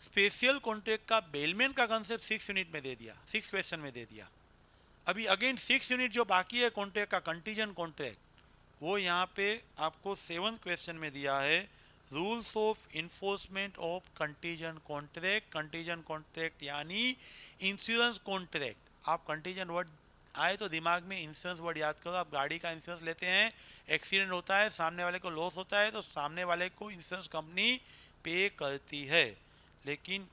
S1: स्पेशल कॉन्ट्रैक्ट का बेलमैन का कंसेप्ट 6 यूनिट में दे दिया, 6 क्वेश्चन में दे दिया। अभी अगेन 6 यूनिट जो बाकी है कॉन्ट्रैक्ट का, कंटीजेंट कॉन्ट्रैक्ट, वो यहाँ पे आपको 7th क्वेश्चन में दिया है। Rules of enforcement of contingent contract. Contingent contract यानी इंश्योरेंस कॉन्ट्रैक्ट। आप कंटीजेंट वर्ड आए तो दिमाग में इंश्योरेंस वर्ड याद करो। आप गाड़ी का इंश्योरेंस लेते हैं, एक्सीडेंट होता है, सामने वाले को लॉस होता है, तो सामने वाले को इंश्योरेंस कंपनी पे करती है। लेकिन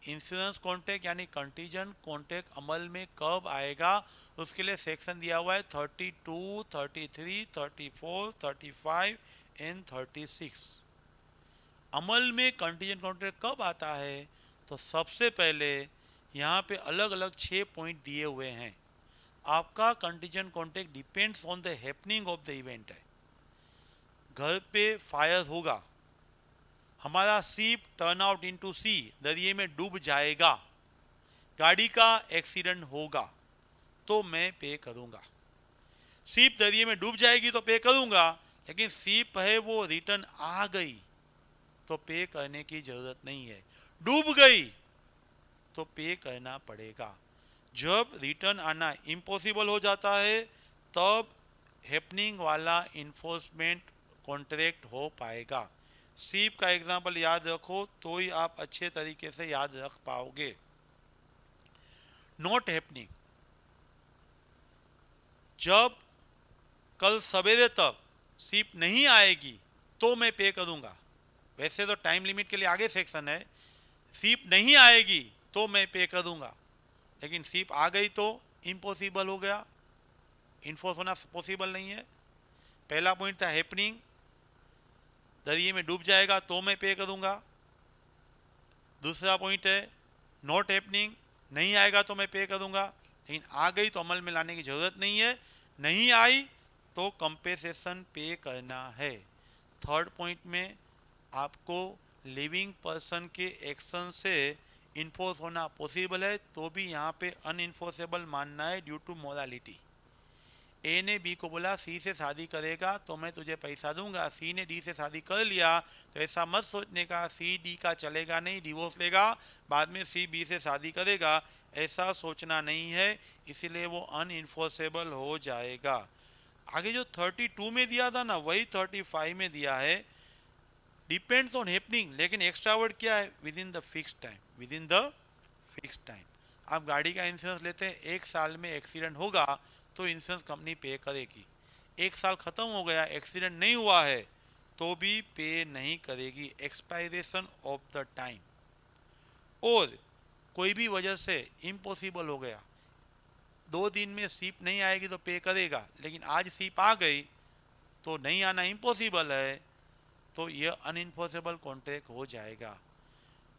S1: इंश्योरेंस कॉन्ट्रैक्ट यानी कंटीजेंट कॉन्ट्रैक्ट अमल में कब आएगा, उसके लिए सेक्शन दिया हुआ है 32, 33, 34, 35 एंड 36। अमल में कंटीजेंट कॉन्ट्रैक्ट कब आता है, तो सबसे पहले यहाँ पे अलग अलग 6 पॉइंट दिए हुए हैं। आपका contingent contract depends on the happening of the event है। घर पे फायर होगा, हमारा शिप टर्न आउट इनटू सी, दरिए में डूब जाएगा, गाड़ी का एक्सीडेंट होगा, तो मैं पे करूंगा। शिप दरिए में डूब जाएगी तो पे करूंगा, लेकिन शिप है वो रिटर्न आ गई तो पे करने की जरूरत नहीं है। डूब गई तो पे करना पड़ेगा। जब रिटर्न आना इम्पॉसिबल हो जाता है तब हैपनिंग वाला इन्फोर्समेंट कॉन्ट्रैक्ट हो पाएगा। शिप का एग्जाम्पल याद रखो तो ही आप अच्छे तरीके से याद रख पाओगे। नॉट हैपनिंग, जब कल सवेरे तक शिप नहीं आएगी तो मैं पे करूंगा। वैसे तो टाइम लिमिट के लिए आगे सेक्शन है, शिप नहीं आएगी तो मैं पे करूंगा, लेकिन शिप आ गई तो इम्पॉसिबल हो गया, इन्फोर्स होना पॉसिबल नहीं है। पहला पॉइंट था हैपनिंग, दरिए में डूब जाएगा तो मैं पे करूंगा। दूसरा पॉइंट है नॉट हैपनिंग, नहीं आएगा तो मैं पे करूंगा, लेकिन आ गई तो अमल में लाने की जरूरत नहीं है, नहीं आई तो कंपेसेशन पे करना है। थर्ड पॉइंट में आपको लिविंग पर्सन के एक्शन से इन्फोर्स होना पॉसिबल है तो भी यहाँ पे अनइन्फोर्सेबल मानना है ड्यू टू मोरालिटी। ए ने बी को बोला सी से शादी करेगा तो मैं तुझे पैसा दूंगा, सी ने डी से शादी कर लिया तो ऐसा मत सोचने का सी डी का चलेगा नहीं, डिवोर्स लेगा, बाद में सी बी से शादी करेगा, ऐसा सोचना नहीं है, इसीलिए वो अनइन्फोर्सेबल हो जाएगा। आगे जो 32 में दिया था ना वही 35 में दिया है। डिपेंड्स ऑन हैपनिंग, लेकिन एक्स्ट्रा वर्ड क्या है, with in the fix time, with in the fix time. आप गाड़ी का इंश्योरेंस लेते हैं, 1 साल में एक्सीडेंट होगा तो इंश्योरेंस कंपनी पे करेगी। 1 साल खत्म हो गया, एक्सीडेंट नहीं हुआ है तो भी पे नहीं करेगी, एक्सपायरेशन ऑफ द टाइम। और कोई भी वजह से इम्पॉसिबल हो गया, 2 दिन में शिप नहीं आएगी तो पे करेगा, लेकिन आज शिप आ गई तो नहीं आना इम्पॉसिबल है, तो यह अनइन्फोर्सेबल कॉन्ट्रैक्ट हो जाएगा।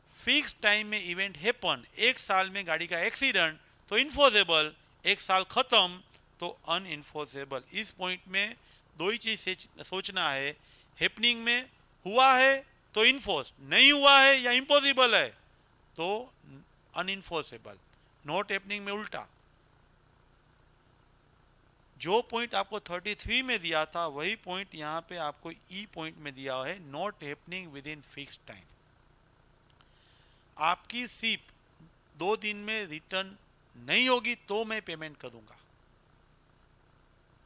S1: फिक्स टाइम में इवेंट हैपन, 1 साल में गाड़ी का एक्सीडेंट तो इन्फोर्सेबल, 1 साल खत्म तो अनइन्फोर्सेबल। इस पॉइंट में दो ही चीज सोचना है, हैपनिंग में हुआ है तो इन्फोर्स, नहीं हुआ है या इम्पॉसिबल है तो अनइन्फोर्सेबल। नॉट हैपनिंग में उल्टा, जो पॉइंट आपको 33 में दिया था वही पॉइंट यहाँ पे आपको ई पॉइंट में दिया है, not happening within fix time. आपकी शिप 2 दिन में रिटर्न नहीं होगी तो मैं पेमेंट करूंगा,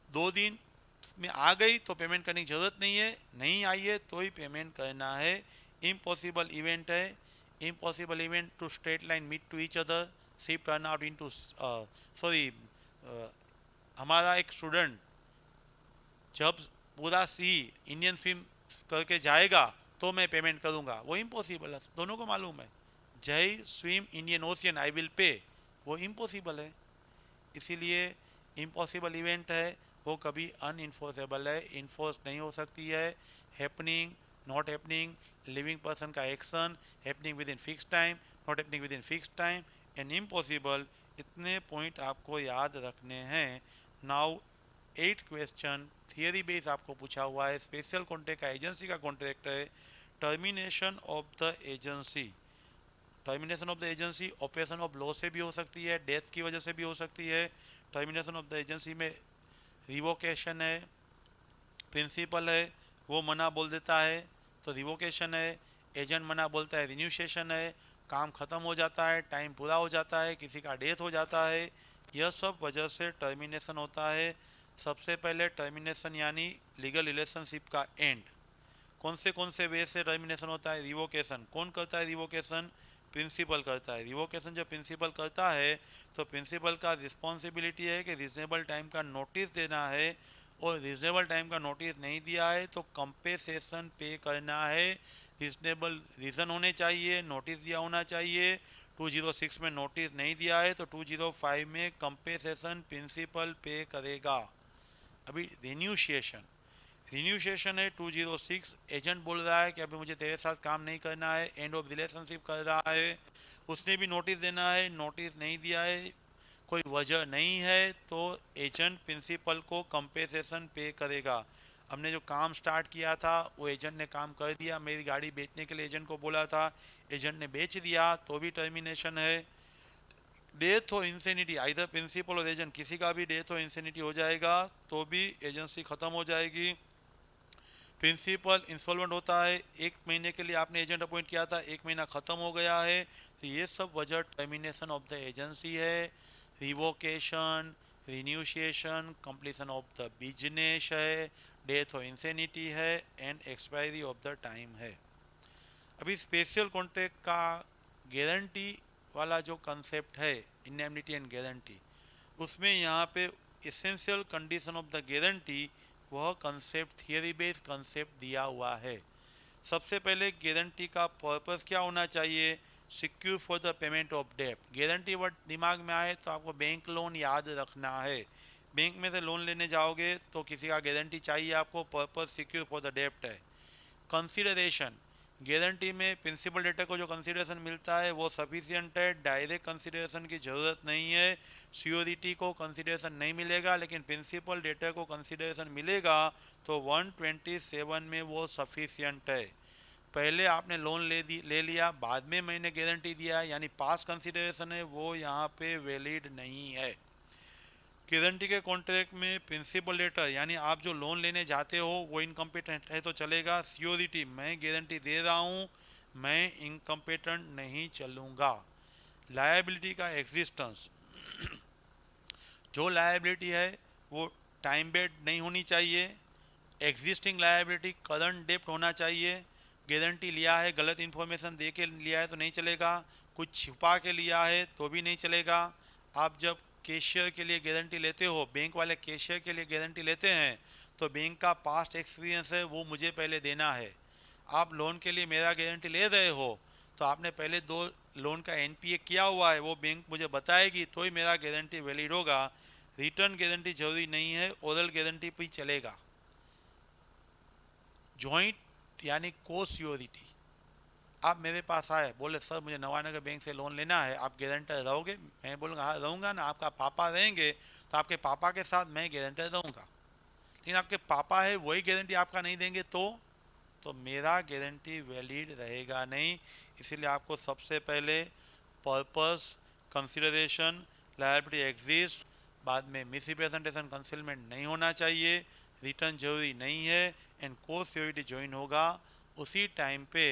S1: 2 दिन में आ गई तो पेमेंट करने की जरूरत नहीं है, नहीं आई है तो ही पेमेंट करना है। इम्पॉसिबल इवेंट है, impossible event two straight line meet to each other, ship turn out into sorry, हमारा एक स्टूडेंट जब पूरा सी इंडियन फिल्म करके जाएगा तो मैं पेमेंट करूंगा, वो इम्पॉसिबल है, दोनों को मालूम है। जय swim Indian ocean I will pay, वो इम्पॉसिबल है, इसीलिए इम्पॉसिबल इवेंट है, वो कभी अनइन्फोर्सेबल है, इन्फोर्स नहीं हो सकती है। Happening, not happening, living person का action, happening within fix time, not happening within fix time and impossible, इतने पॉइंट आपको याद रखने हैं। नाउ 8 क्वेश्चन थियरी बेस आपको पूछा हुआ है। स्पेशल कॉन्ट्रैक्ट का एजेंसी का कॉन्ट्रैक्ट है, termination of the agency. Termination of the agency operation of law से भी हो सकती है, डेथ की वजह से भी हो सकती है। टर्मिनेशन ऑफ द एजेंसी में रिवोकेशन है, प्रिंसिपल है वो मना बोल देता है तो रिवोकेशन है, एजेंट मना बोलता है रिन्यूशिएशन है, काम ख़त्म हो जाता है, टाइम पूरा हो जाता है, किसी का डेथ हो जाता है, यह सब वजह से टर्मिनेशन होता है। सबसे पहले टर्मिनेशन यानी लीगल रिलेशनशिप का एंड। कौन से वे से टर्मिनेशन होता है? रिवोकेशन। कौन करता है रिवोकेशन? प्रिंसिपल करता है। रिवोकेशन जब प्रिंसिपल करता है तो प्रिंसिपल का रिस्पॉन्सिबिलिटी है कि रिजनेबल टाइम का नोटिस देना है, और रिजनेबल टाइम का नोटिस नहीं दिया है तो कंपेसेशन पे करना है। रिजनेबल रीज़न होने चाहिए, नोटिस दिया होना चाहिए। 206 में नोटिस नहीं दिया है तो 205 में कंपेसेशन प्रिंसिपल पे करेगा। अभी रिन्यूशिएशन, रिन्यूशिएशन है 206, एजेंट बोल रहा है कि अभी मुझे तेरे साथ काम नहीं करना है, एंड ऑफ रिलेशनशिप कर रहा है, उसने भी नोटिस देना है, नोटिस नहीं दिया है, कोई वजह नहीं है तो एजेंट प्रिंसिपल को कंपेसेशन पे करेगा। हमने जो काम स्टार्ट किया था वो एजेंट ने काम कर दिया, मेरी गाड़ी बेचने के लिए एजेंट को बोला था, एजेंट ने बेच दिया तो भी टर्मिनेशन है। डेथ और इंसेनिटी, आइधर प्रिंसिपल और एजेंट किसी का भी डेथ और इंसेनिटी हो जाएगा तो भी एजेंसी ख़त्म हो जाएगी। प्रिंसिपल इंसॉल्वेंट होता है, 1 महीने के लिए आपने एजेंट अपॉइंट किया था, 1 महीना ख़त्म हो गया है, तो ये सब वजह टर्मिनेशन ऑफ द एजेंसी है। Revocation, renunciation, completion of the business है, डेथ और इंसेनिटी है, and expiry of the time है। अभी स्पेशल कॉन्ट्रैक्ट का गारंटी वाला जो कंसेप्ट है, इंडेमनिटी एंड गारंटी, उसमें यहाँ पे essential condition of the guarantee, वह कंसेप्ट थियरी बेस्ड कंसेप्ट दिया हुआ है। सबसे पहले गारंटी का पर्पस क्या होना चाहिए? Secure for the payment of debt. Guarantee word दिमाग में आए तो आपको बैंक लोन याद रखना है। बैंक में से लोन लेने जाओगे तो किसी का गारंटी चाहिए आपको, purpose secure for the debt है। कंसिडरेशन, गारंटी में प्रिंसिपल डेटर को जो कंसिडरेशन मिलता है वो सफिशिएंट है, डायरेक्ट कंसिडरेशन की ज़रूरत नहीं है। सियोरिटी को कंसिडरेशन नहीं मिलेगा लेकिन प्रिंसिपल डेटर को कंसिडरेशन मिलेगा तो 127 में वो सफिशिएंट है। पहले आपने लोन ले लिया, बाद में मैंने गारंटी दिया है, यानी पास कंसिडरेशन है, वो यहाँ पे वैलिड नहीं है। गारंटी के कॉन्ट्रैक्ट में प्रिंसिपल डेटर यानी आप जो लोन लेने जाते हो वो इनकम्पिटेंट है तो चलेगा। सियोरिटी, मैं गारंटी दे रहा हूँ, मैं इनकम्पिटेंट नहीं चलूँगा। लायबिलिटी का एग्जिस्टेंस, जो लायबिलिटी है वो टाइम बेड नहीं होनी चाहिए। एग्जिस्टिंग लायबिलिटी करंट डेप्ट होना चाहिए। गारंटी लिया है, गलत इन्फॉर्मेशन दे के लिया है तो नहीं चलेगा, कुछ छिपा के लिया है तो भी नहीं चलेगा। आप जब कैशियर के लिए गारंटी लेते हो, बैंक वाले कैशियर के लिए गारंटी लेते हैं तो बैंक का पास्ट एक्सपीरियंस है वो मुझे पहले देना है। आप लोन के लिए मेरा गारंटी ले रहे हो तो आपने पहले 2 लोन का एनपीए किया हुआ है, वो बैंक मुझे बताएगी तो ही मेरा गारंटी वैलिड होगा। रिटर्न गारंटी जरूरी नहीं है, ओरल गारंटी भी चलेगा। जॉइंट यानी को सियोरिटी, आप मेरे पास आए बोले सर मुझे नवानगर बैंक से लोन लेना है, आप गारंटर रहोगे? मैं बोलूँगा हाँ रहूँगा ना। आपका पापा रहेंगे तो आपके पापा के साथ मैं गारंटर रहूँगा, लेकिन आपके पापा है वही गारंटी आपका नहीं देंगे तो मेरा गारंटी वैलिड रहेगा नहीं। इसीलिए आपको सबसे पहले पर्पस, कंसिडरेशन, लायबिलिटी एग्जिस्ट, बाद में मिस रिप्रेजेंटेशन कंसीलमेंट नहीं होना चाहिए, रिटर्न जरूरी नहीं है, एंड को सियोरिटी ज्वाइन होगा उसी टाइम पे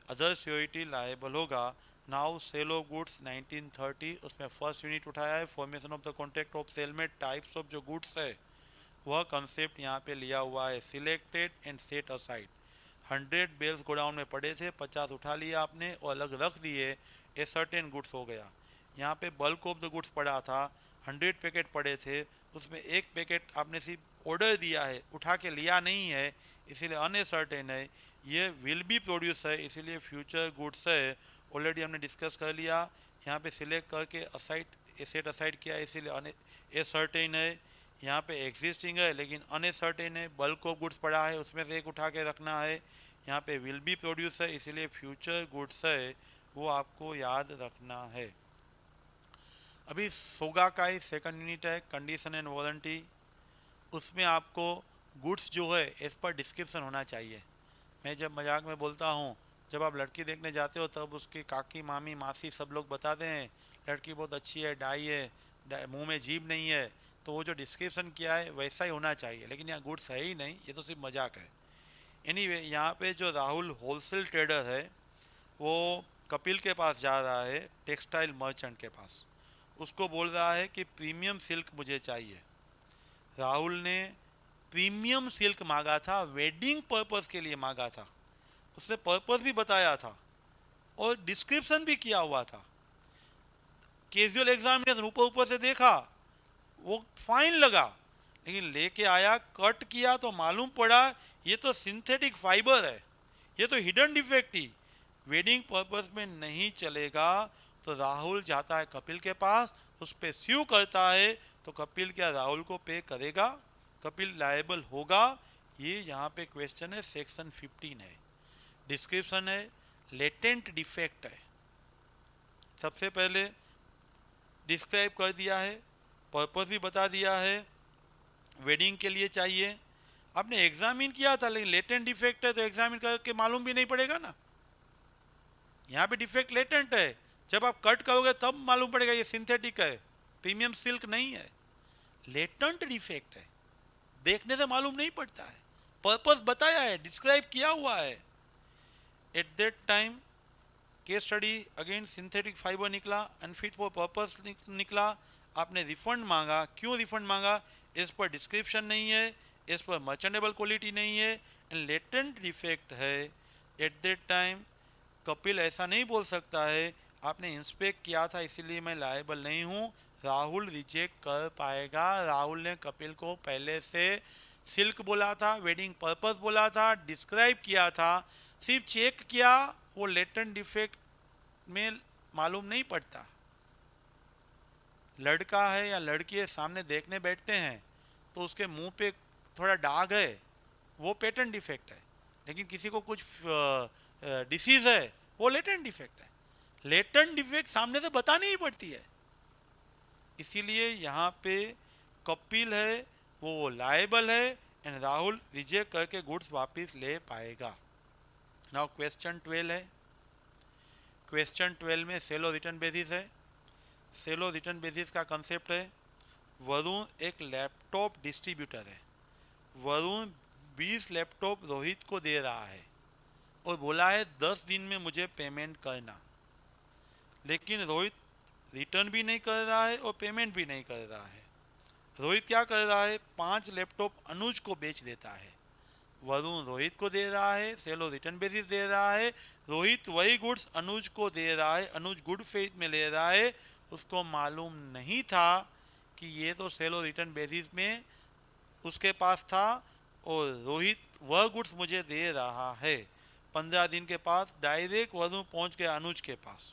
S1: अदर सियोरिटी लायबल होगा। नाउ सेल ऑफ गुड्स 1930, उसमें फर्स्ट यूनिट उठाया है, formation of the contract of sale में टाइप्स ऑफ जो गुड्स है वह कंसेप्ट यहाँ पे लिया हुआ है। Selected and set aside, 100 bales godown में पड़े थे, 50 उठा लिए आपने और अलग रख दिए, ए सर्टेन गुड्स हो गया। यहाँ पे बल्क ऑफ द गुड्स पड़ा था, 100 पैकेट पड़े थे, उसमें एक पैकेट आपने सिर्फ ऑर्डर दिया है, उठा के लिया नहीं है, इसीलिए अनसर्टेन है। ये विल बी प्रोड्यूस है इसीलिए फ्यूचर गुड्स है, ऑलरेडी हमने डिस्कस कर लिया। यहाँ पे सिलेक्ट करके असाइड सेट असाइड किया इसीलिए असर्टेन है। यहाँ पे एग्जिस्टिंग है लेकिन अनसर्टेन है, बल्क ऑफ गुड्स पड़ा है उसमें से एक उठा के रखना है। यहाँ पे विल बी प्रोड्यूस है इसीलिए फ्यूचर गुड्स है, वो आपको याद रखना है। अभी सोगा का ही सेकंड यूनिट है, कंडीशन एंड वारंटी। उसमें आपको गुड्स जो है इस पर डिस्क्रिप्शन होना चाहिए। मैं जब मजाक में बोलता हूँ जब आप लड़की देखने जाते हो तब उसकी काकी मामी मासी सब लोग बताते हैं लड़की बहुत अच्छी है, डाई है, मुंह में जीभ नहीं है, तो वो जो डिस्क्रिप्शन किया है वैसा ही होना चाहिए, लेकिन यहाँ गुड्स है ही नहीं, ये तो सिर्फ मजाक है। एनीवे यहाँ पे जो राहुल होलसेल ट्रेडर है वो कपिल के पास जा रहा है, टेक्सटाइल मर्चेंट के पास। उसको बोल रहा है कि प्रीमियम सिल्क मुझे चाहिए। राहुल ने प्रीमियम सिल्क मांगा था, वेडिंग पर्पस के लिए मांगा था, उसने पर्पस भी बताया था और डिस्क्रिप्शन भी किया हुआ था। कैजुअल एग्जामिनेशन ऊपर ऊपर से देखा, वो फाइन लगा, लेकिन लेके आया, कट किया तो मालूम पड़ा ये तो सिंथेटिक फाइबर है, ये तो हिडन डिफेक्ट ही, वेडिंग पर्पस में नहीं चलेगा। तो राहुल जाता है कपिल के पास, उस पर स्यू करता है, तो कपिल क्या राहुल को पे करेगा? कपिल लायबल होगा? ये यहाँ पे क्वेश्चन है, सेक्शन 15 है, डिस्क्रिप्शन है, लेटेंट डिफेक्ट है। सबसे पहले डिस्क्राइब कर दिया है, पर्पस भी बता दिया है, वेडिंग के लिए चाहिए, आपने एग्जामिन किया था, लेकिन लेटेंट डिफेक्ट है तो एग्जामिन करके मालूम भी नहीं पड़ेगा ना। यहाँ पे डिफेक्ट लेटेंट है, जब आप कट करोगे तब मालूम पड़ेगा ये सिंथेटिक है, प्रीमियम सिल्क नहीं है। लेटेंट डिफेक्ट है, देखने से मालूम नहीं पड़ता है, पर्पस बताया है, डिस्क्राइब किया हुआ है। At that time case study again synthetic fibre निकला, अनफिट फॉर पर्पस निकला, आपने रिफंड मांगा। क्यों रिफंड मांगा? इस पर डिस्क्रिप्शन नहीं है, इस पर मर्चेंटेबल क्वालिटी नहीं है, एंड लेटेंट डिफेक्ट है। एट दैट टाइम कपिल ऐसा नहीं बोल सकता है आपने इंस्पेक्ट किया था इसीलिए मैं लायबल नहीं हूँ, राहुल रिजेक्ट कर पाएगा। राहुल ने कपिल को पहले से सिल्क बोला था, वेडिंग पर्पस बोला था, डिस्क्राइब किया था, सिर्फ चेक किया, वो लेटेंट डिफेक्ट में मालूम नहीं पड़ता। लड़का है या लड़की है सामने देखने बैठते हैं तो उसके मुंह पे थोड़ा दाग है, वो पेटेंट डिफेक्ट है, लेकिन किसी को कुछ डिसीज है, वो लेटेंट डिफेक्ट है। लेटेंट डिफेक्ट सामने से बतानी ही पड़ती है, इसीलिए यहाँ पे कपिल है वो लायबल है, एंड राहुल रिजेक्ट करके गुड्स वापस ले पाएगा। नाउ क्वेश्चन 12 है। क्वेश्चन 12 में सेलो रिटर्न बेसिस है। सेलो रिटर्न बेसिस का कंसेप्ट है, वरुण एक लैपटॉप डिस्ट्रीब्यूटर है, वरुण 20 लैपटॉप रोहित को दे रहा है और बोला है 10 दिन में मुझे पेमेंट करना, लेकिन रोहित रिटर्न भी नहीं कर रहा है और पेमेंट भी नहीं कर रहा है। रोहित क्या कर रहा है, 5 लैपटॉप अनुज को बेच देता है, वरुण रोहित को दे रहा है, सेलो रिटर्न बेसिस दे रहा है, रोहित वही गुड्स अनुज को दे रहा है, अनुज गुड फेथ में ले रहा है, उसको मालूम नहीं था कि ये तो सेलो रिटर्न बेसिस में उसके पास था और रोहित वह गुड्स मुझे दे रहा है। 15 दिन के पास डायरेक्ट वरुण पहुंच गया अनुज के पास,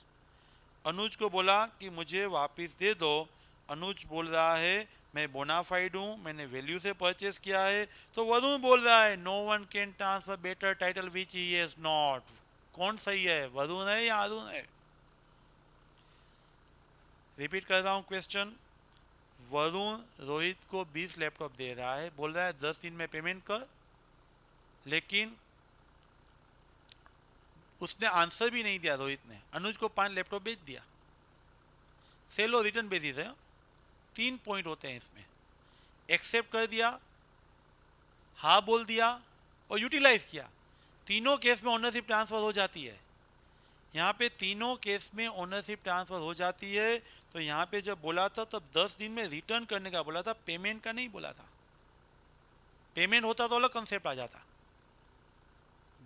S1: अनुज को बोला कि मुझे वापस दे दो। अनुज बोल रहा है मैं बोनाफाइड हूँ, मैंने वैल्यू से परचेस किया है, तो वरुण बोल रहा है no one can transfer better title which he has not. कौन सही है, वरुण है या अरुण है? रिपीट कर रहा हूँ क्वेश्चन, वरुण रोहित को 20 लैपटॉप दे रहा है, बोल रहा है 10 दिन में पेमेंट कर, लेकिन उसने आंसर भी नहीं दिया रोहित ने, अनुज को 5 लैपटॉप बेच दिया। सेलो रिटर्न बेसिस है, 3 पॉइंट होते हैं इसमें, एक्सेप्ट कर दिया, हाँ बोल दिया और यूटिलाइज किया, तीनों केस में ओनरशिप ट्रांसफर हो जाती है। यहाँ पे तीनों केस में ओनरशिप ट्रांसफर हो जाती है, तो यहाँ पे जब बोला था तब 10 दिन में रिटर्न करने का बोला था, पेमेंट का नहीं बोला था। पेमेंट होता तो अलग कंसेप्ट आ जाता,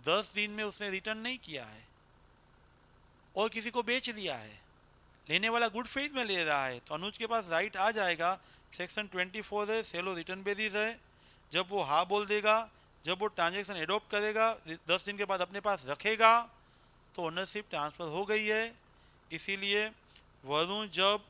S1: 10 दिन में उसने रिटर्न नहीं किया है और किसी को बेच दिया है, लेने वाला गुड फेथ में ले रहा है, तो अनुज के पास राइट आ जाएगा, सेक्शन 24 है, सेलो रिटर्न बेसिस है। जब वो हाँ बोल देगा, जब वो ट्रांजेक्शन एडॉप्ट करेगा, 10 दिन के बाद अपने पास रखेगा, तो ओनरशिप ट्रांसफ़र हो गई है। इसीलिए वरुण जब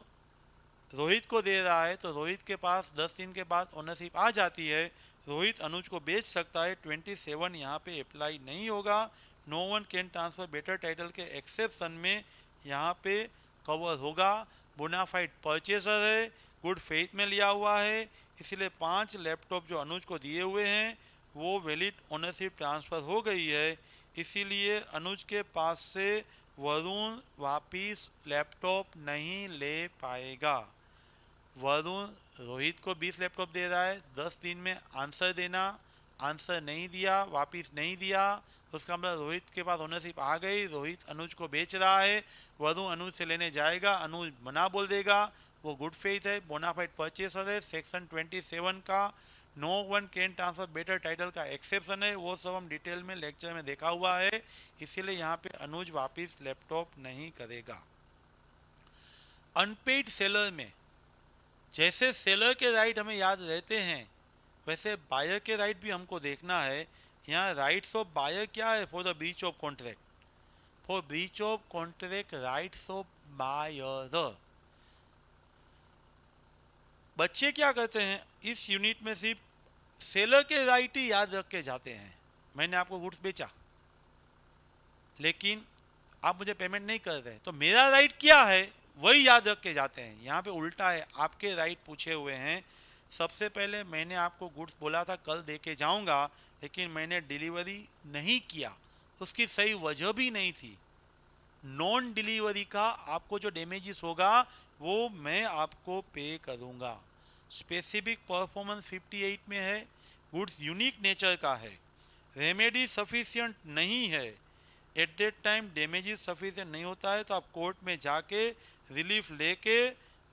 S1: रोहित को दे रहा है तो रोहित के पास 10 दिन के बाद ओनरशिप आ जाती है, रोहित अनुज को बेच सकता है, 27 यहाँ पे अप्लाई नहीं होगा। No one can transfer better title के एक्सेप्शन में यहाँ पे कवर होगा। बोनाफाइड परचेसर है, गुड फेथ में लिया हुआ है, इसलिए 5 लैपटॉप जो अनुज को दिए हुए हैं वो वैलिड ओनरशिप ट्रांसफ़र हो गई है। इसीलिए अनुज के पास से वरुण वापिस लैपटॉप नहीं ले पाएगा। वरुण रोहित को 20 लैपटॉप दे रहा है, 10 दिन में आंसर देना, आंसर नहीं दिया, वापिस नहीं दिया, उसका मतलब रोहित के पास ओनरशिप आ गई, रोहित अनुज को बेच रहा है, वरुण अनुज से लेने जाएगा, अनुज मना बोल देगा, वो गुड फेथ है, बोनाफाइड परचेसर है, सेक्शन 27 का no one can transfer better title का एक्सेप्शन है, वो सब हम डिटेल में लेक्चर में देखा हुआ है, इसीलिए यहाँ पे अनुज वापिस लैपटॉप नहीं करेगा। अनपेड सेलर में जैसे सेलर के राइट हमें याद रहते हैं, वैसे बायर के राइट भी हमको देखना है। यहाँ राइट्स ऑफ बायर क्या है? For the breach of contract, for breach of contract rights of buyer. बच्चे क्या करते हैं, इस यूनिट में सिर्फ सेलर के राइट ही याद रख के जाते हैं। मैंने आपको गुड्स बेचा लेकिन आप मुझे पेमेंट नहीं कर रहे, तो मेरा राइट क्या है वही याद रख के जाते हैं। यहाँ पे उल्टा है, आपके राइट पूछे हुए हैं। सबसे पहले मैंने आपको गुड्स बोला था कल दे के जाऊँगा, लेकिन मैंने डिलीवरी नहीं किया, उसकी सही वजह भी नहीं थी। नॉन डिलीवरी का आपको जो डैमेजेस होगा वो मैं आपको पे करूँगा। स्पेसिफिक परफॉर्मेंस 58 में है, गुड्स यूनिक नेचर का है, रेमेडी सफिशियंट नहीं है, at that time damages sufficient नहीं होता है, तो आप कोर्ट में जाके रिलीफ लेके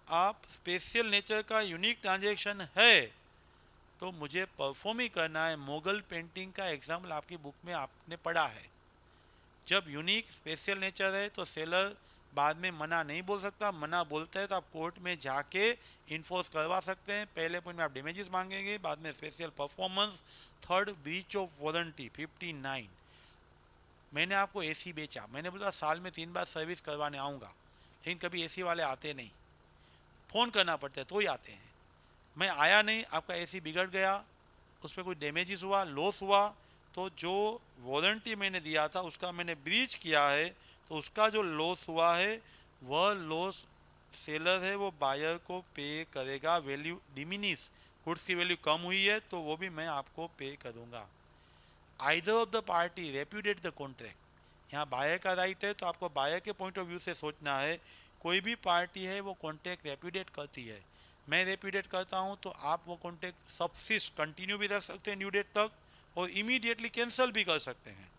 S1: आप स्पेशल नेचर का यूनिक ट्रांजैक्शन है तो मुझे परफॉर्म ही करना है। मोगल पेंटिंग का एग्जाम्पल आपकी बुक में आपने पढ़ा है। जब यूनिक स्पेशल नेचर है तो सेलर बाद में मना नहीं बोल सकता, मना बोलता है तो आप कोर्ट में जाके इन्फोर्स करवा सकते हैं। पहले पॉइंट में आप डैमेजेस मांगेंगे, बाद में special performance, third breach of warranty 59। मैंने आपको एसी बेचा, मैंने बोला साल में 3 बार सर्विस करवाने आऊँगा, लेकिन कभी एसी वाले आते नहीं, फ़ोन करना पड़ता है तो ही आते हैं। मैं आया नहीं, आपका एसी बिगड़ गया, उस पर कोई डैमेजेस हुआ, लॉस हुआ, तो जो वारंटी मैंने दिया था उसका मैंने ब्रीच किया है, तो उसका जो लॉस हुआ है वह लॉस सेलर है वो बायर को पे करेगा। वैल्यू डिमिनिश, गुड्स की वैल्यू कम हुई है तो वो भी मैं आपको पे करूँगा। Either of the party repudiate the contract, यहाँ बायर का राइट है तो आपको बायर के पॉइंट ऑफ व्यू से सोचना है। कोई भी पार्टी है वो कॉन्ट्रैक्ट रेप्यूडिएट करती है, मैं रेप्यूडिएट करता हूँ तो आप वो कॉन्ट्रैक्ट सबसिस्ट कंटिन्यू भी रख सकते हैं ड्यू डेट तक और इमीडिएटली कैंसिल भी कर सकते हैं।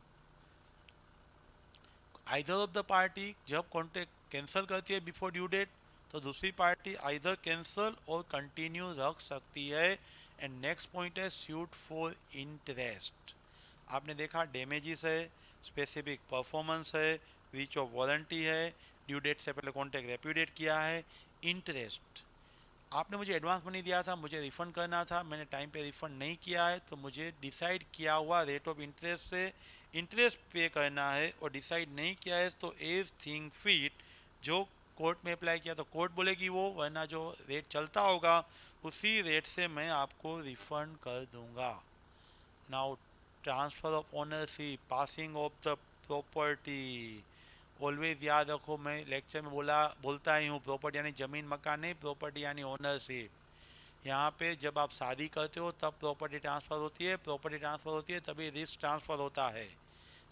S1: आइदर ऑफ द पार्टी जब कॉन्ट्रैक्ट कैंसिल करती है बिफोर ड्यू डेट तो दूसरी पार्टी आइदर कैंसिल और कंटिन्यू रख सकती है। एंड नेक्स्ट पॉइंट है सूट फॉर इंटरेस्ट। आपने देखा डैमेजेस है, स्पेसिफिक परफॉर्मेंस है, ब्रीच ऑफ वारंटी है, ड्यू डेट से पहले कॉन्ट्रैक्ट रेप्यूडिएट किया है। इंटरेस्ट, आपने मुझे एडवांस मनी दिया था, मुझे रिफ़ंड करना था, मैंने टाइम पे रिफ़ंड नहीं किया है तो मुझे डिसाइड किया हुआ रेट ऑफ इंटरेस्ट से इंटरेस्ट पे करना है, और डिसाइड नहीं किया है तो एज थिंग फिट जो कोर्ट में अप्लाई किया तो कोर्ट बोलेगी वो, वरना जो रेट चलता होगा उसी रेट से मैं आपको रिफ़ंड कर दूंगा। Now transfer of ownership, passing of the property. Always याद रखो, मैं लेक्चर में बोलता ही हूँ, प्रॉपर्टी यानी ज़मीन मकान नहीं, प्रॉपर्टी यानी ओनरशिप। यहाँ पे जब आप शादी करते हो तब प्रॉपर्टी ट्रांसफ़र होती है, प्रॉपर्टी ट्रांसफ़र होती है तभी रिस्क ट्रांसफ़र होता है।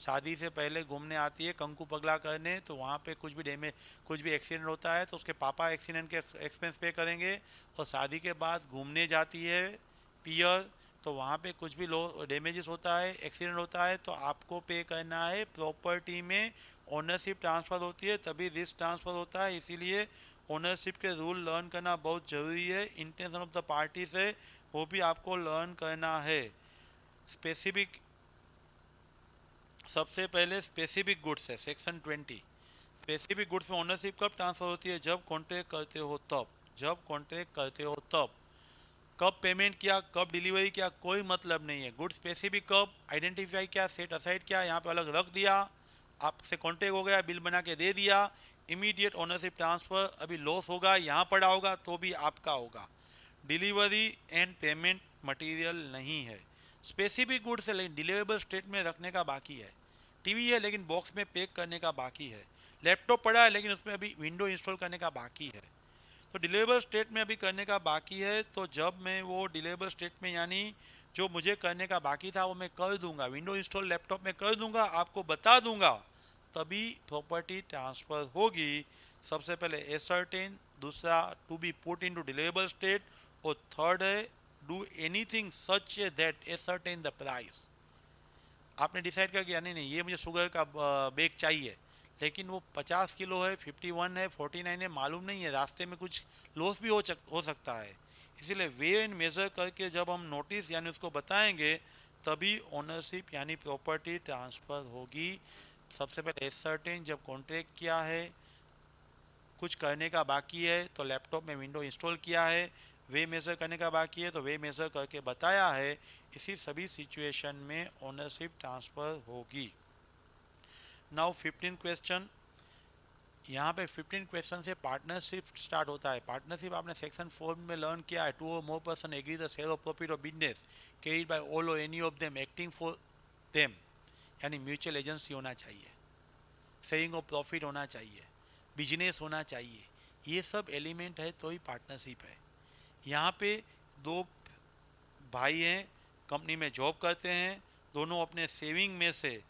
S1: शादी से पहले घूमने आती है कंकु पगला करने, तो वहाँ पे कुछ भी कुछ भी एक्सीडेंट होता है तो उसके पापा एक्सीडेंट के एक्सपेंस पे करेंगे, और शादी के बाद घूमने जाती है पियर, तो वहाँ पे कुछ भी लो डैमेजेस होता है, एक्सीडेंट होता है तो आपको पे करना है। प्रॉपर्टी में ओनरशिप ट्रांसफ़र होती है तभी रिस्क ट्रांसफ़र होता है, इसीलिए ओनरशिप के रूल लर्न करना बहुत ज़रूरी है। इंटेंशन ऑफ द पार्टी से वो भी आपको लर्न करना है। स्पेसिफिक, सबसे पहले स्पेसिफिक गुड्स है सेक्शन 20। स्पेसिफिक गुड्स में ओनरशिप कब ट्रांसफ़र होती है? जब कॉन्ट्रैक्ट करते हो तब, जब कॉन्ट्रैक्ट करते हो तब। कब पेमेंट किया, कब डिलीवरी किया, कोई मतलब नहीं है। गुड स्पेसिफिक कब आइडेंटिफाई किया, सेट असाइड किया, यहाँ पे अलग रख दिया, आपसे कॉन्टेक्ट हो गया, बिल बना के दे दिया, इमीडिएट ओनरशिप ट्रांसफ़र। अभी लॉस होगा यहाँ पड़ा होगा तो भी आपका होगा। डिलीवरी एंड पेमेंट मटेरियल नहीं है। स्पेसिफिक गुड्स है लेकिन डिलीवरेबल स्टेट में रखने का बाकी है। टीवी है लेकिन बॉक्स में पैक करने का बाकी है। लैपटॉप पड़ा है लेकिन उसमें अभी विंडो इंस्टॉल करने का बाकी है, तो डिलीवरेबल स्टेट में अभी करने का बाकी है। तो जब मैं वो डिलीवरेबल स्टेट में यानी जो मुझे करने का बाकी था वो मैं कर दूंगा, विंडो इंस्टॉल लैपटॉप में कर दूंगा, आपको बता दूंगा, तभी प्रॉपर्टी ट्रांसफर होगी। सबसे पहले एसर्टेन, दूसरा to be put into deliverable state, और थर्ड है do anything such that ascertain the price. आपने डिसाइड कर किया नहीं नहीं ये मुझे शुगर का बेग चाहिए, लेकिन वो 50 किलो है, 51 है, 49 है, मालूम नहीं है, रास्ते में कुछ लॉस भी हो सकता है। इसीलिए वे एंड मेजर करके जब हम नोटिस यानी उसको बताएंगे, तभी ओनरशिप यानी प्रॉपर्टी ट्रांसफ़र होगी। सबसे पहले एसर्टेन, जब कॉन्ट्रैक्ट किया है, कुछ करने का बाकी है तो लैपटॉप में विंडो इंस्टॉल किया है, वे मेज़र करने का बाकी है तो वे मेज़र करके बताया है, इसी सभी सिचुएशन में ओनरशिप ट्रांसफ़र होगी। Now 15 question. यहाँ पे 15 क्वेश्चन से पार्टनरशिप स्टार्ट होता है। पार्टनरशिप आपने सेक्शन 4 में लर्न किया है, 2 और more person agree the share of profit of business carried by all और any of them acting for them, यानी म्यूचुअल एजेंसी होना चाहिए, शेयरिंग ऑफ प्रॉफिट होना चाहिए, बिजनेस होना चाहिए, ये सब एलिमेंट है तो ही पार्टनरशिप है। यहाँ पे दो भाई हैं, कंपनी में जॉब करते हैं, दोनों अपने सेविंग में से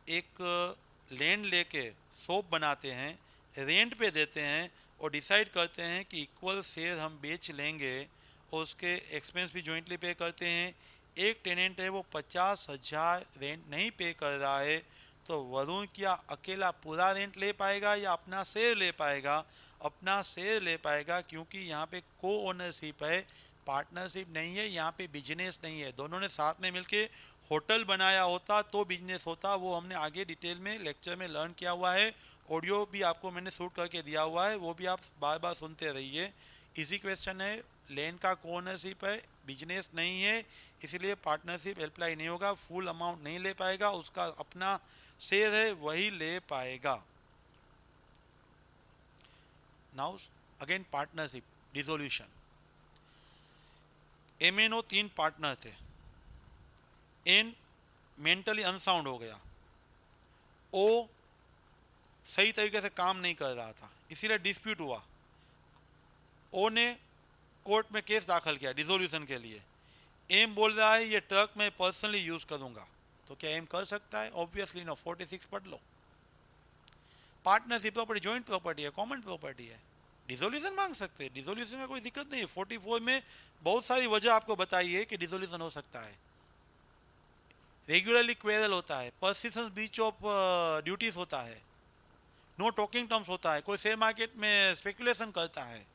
S1: एक लैंड लेके शॉप बनाते हैं, रेंट पे देते हैं और डिसाइड करते हैं कि इक्वल शेयर हम बेच लेंगे और उसके एक्सपेंस भी जॉइंटली पे करते हैं। एक टेनेंट है वो 50,000 रेंट नहीं पे कर रहा है, तो वरुण क्या अकेला पूरा रेंट ले पाएगा या अपना शेयर ले पाएगा? अपना शेयर ले पाएगा, क्योंकि यहाँ पे को ओनरशिप है, पार्टनरशिप नहीं है, यहाँ पे बिजनेस नहीं है। दोनों ने साथ में मिलके होटल बनाया होता तो बिजनेस होता, वो हमने आगे डिटेल में लेक्चर में लर्न किया हुआ है, ऑडियो भी आपको मैंने शूट करके दिया हुआ है, वो भी आप बार बार सुनते रहिए। इजी क्वेश्चन है, लैंड का को ओनरशिप है, बिजनेस नहीं है, इसलिए पार्टनरशिप अप्लाई नहीं होगा, फुल अमाउंट नहीं ले पाएगा, उसका अपना शेयर है वही ले पाएगा। Now again partnership dissolution. MNO 3 partner थे, एन मेंटली अनसाउंड हो गया, ओ सही तरीके से काम नहीं कर रहा था, इसीलिए डिस्प्यूट हुआ, ओ ने कोर्ट में केस दाखिल किया डिसोल्यूशन के लिए। एम बोल रहा है ये ट्रक मैं पर्सनली यूज करूंगा, तो क्या एम कर सकता है? ऑब्वियसली नो, 46 पढ़ लो। पार्टनरशिप प्रॉपर्टी जॉइंट प्रॉपर्टी है, कॉमन प्रॉपर्टी है, डिसोल्यूशन मांग सकते हैं, डिसोल्यूशन में कोई दिक्कत नहीं है। 44 में बहुत सारी वजह आपको बताई है कि डिसोल्यूशन हो सकता है। रेगुलरली क्वेरल होता है, परसिस्टेंस ब्रीच ऑफ ड्यूटीज होता है, नो टॉकिंग टर्म्स होता है, कोई शेयर मार्केट में स्पेकुलेशन करता है,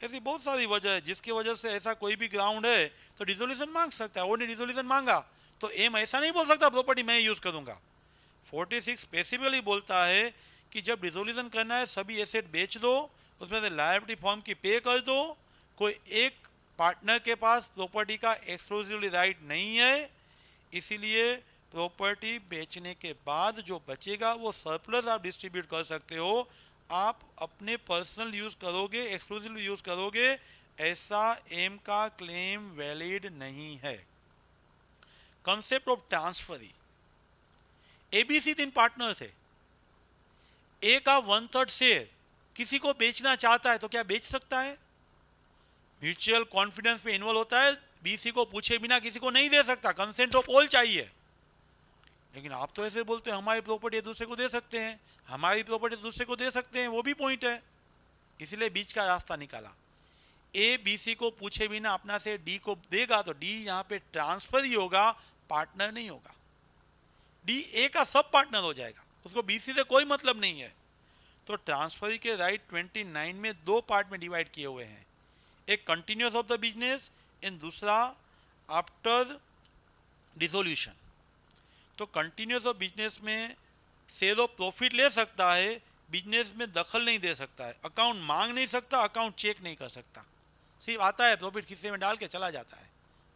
S1: ऐसी बहुत सारी वजह है जिसकी वजह से ऐसा कोई भी ग्राउंड है तो डिसोल्यूशन मांग सकता है। वो ने डिसोल्यूशन मांगा तो एम ऐसा नहीं बोल सकता प्रॉपर्टी मैं यूज करूंगा। 46 स्पेसिफिकली बोलता है कि जब डिसोल्यूशन करना है सभी एसेट बेच दो, उसमें से लायबिलिटी फॉर्म की पे कर दो, कोई एक पार्टनर के पास प्रॉपर्टी का एक्सक्लूसिवली राइट नहीं है, इसीलिए प्रॉपर्टी बेचने के बाद जो बचेगा वो सरप्लस आप डिस्ट्रीब्यूट कर सकते हो, आप अपने पर्सनल यूज करोगे, एक्सक्लूसिव यूज करोगे, ऐसा एम का क्लेम वैलिड नहीं है। Concept of transferee, ABC 3 partners है, ए का 1/3 शेयर किसी को बेचना चाहता है तो क्या बेच सकता है? म्यूचुअल कॉन्फिडेंस में इन्वॉल्व होता है, बीसी को पूछे बिना किसी को नहीं दे सकता, कंसेंट ऑफ ऑल चाहिए। लेकिन आप तो ऐसे बोलते हैं हमारी प्रॉपर्टी दूसरे को दे सकते हैं, हमारी प्रॉपर्टी दूसरे को दे सकते हैं, वो भी पॉइंट है, इसलिए बीच का रास्ता निकाला। ए बी सी को पूछे बिना अपना से डी को देगा तो डी यहाँ पे ट्रांसफर ही होगा, पार्टनर नहीं होगा। डी ए का सब पार्टनर हो जाएगा, उसको बीसी से कोई मतलब नहीं है। तो ट्रांसफर के राइट 29 में 2 पार्ट में डिवाइड किए हुए हैं, एक continuous of the business and दूसरा आफ्टर डिसोल्यूशन। तो कंटिन्यूस ऑफ बिजनेस में सेल ऑफ प्रॉफिट ले सकता है, बिजनेस में दखल नहीं दे सकता है, अकाउंट मांग नहीं सकता, अकाउंट चेक नहीं कर सकता, सिर्फ आता है प्रॉफिट खिस्से में डाल के चला जाता है,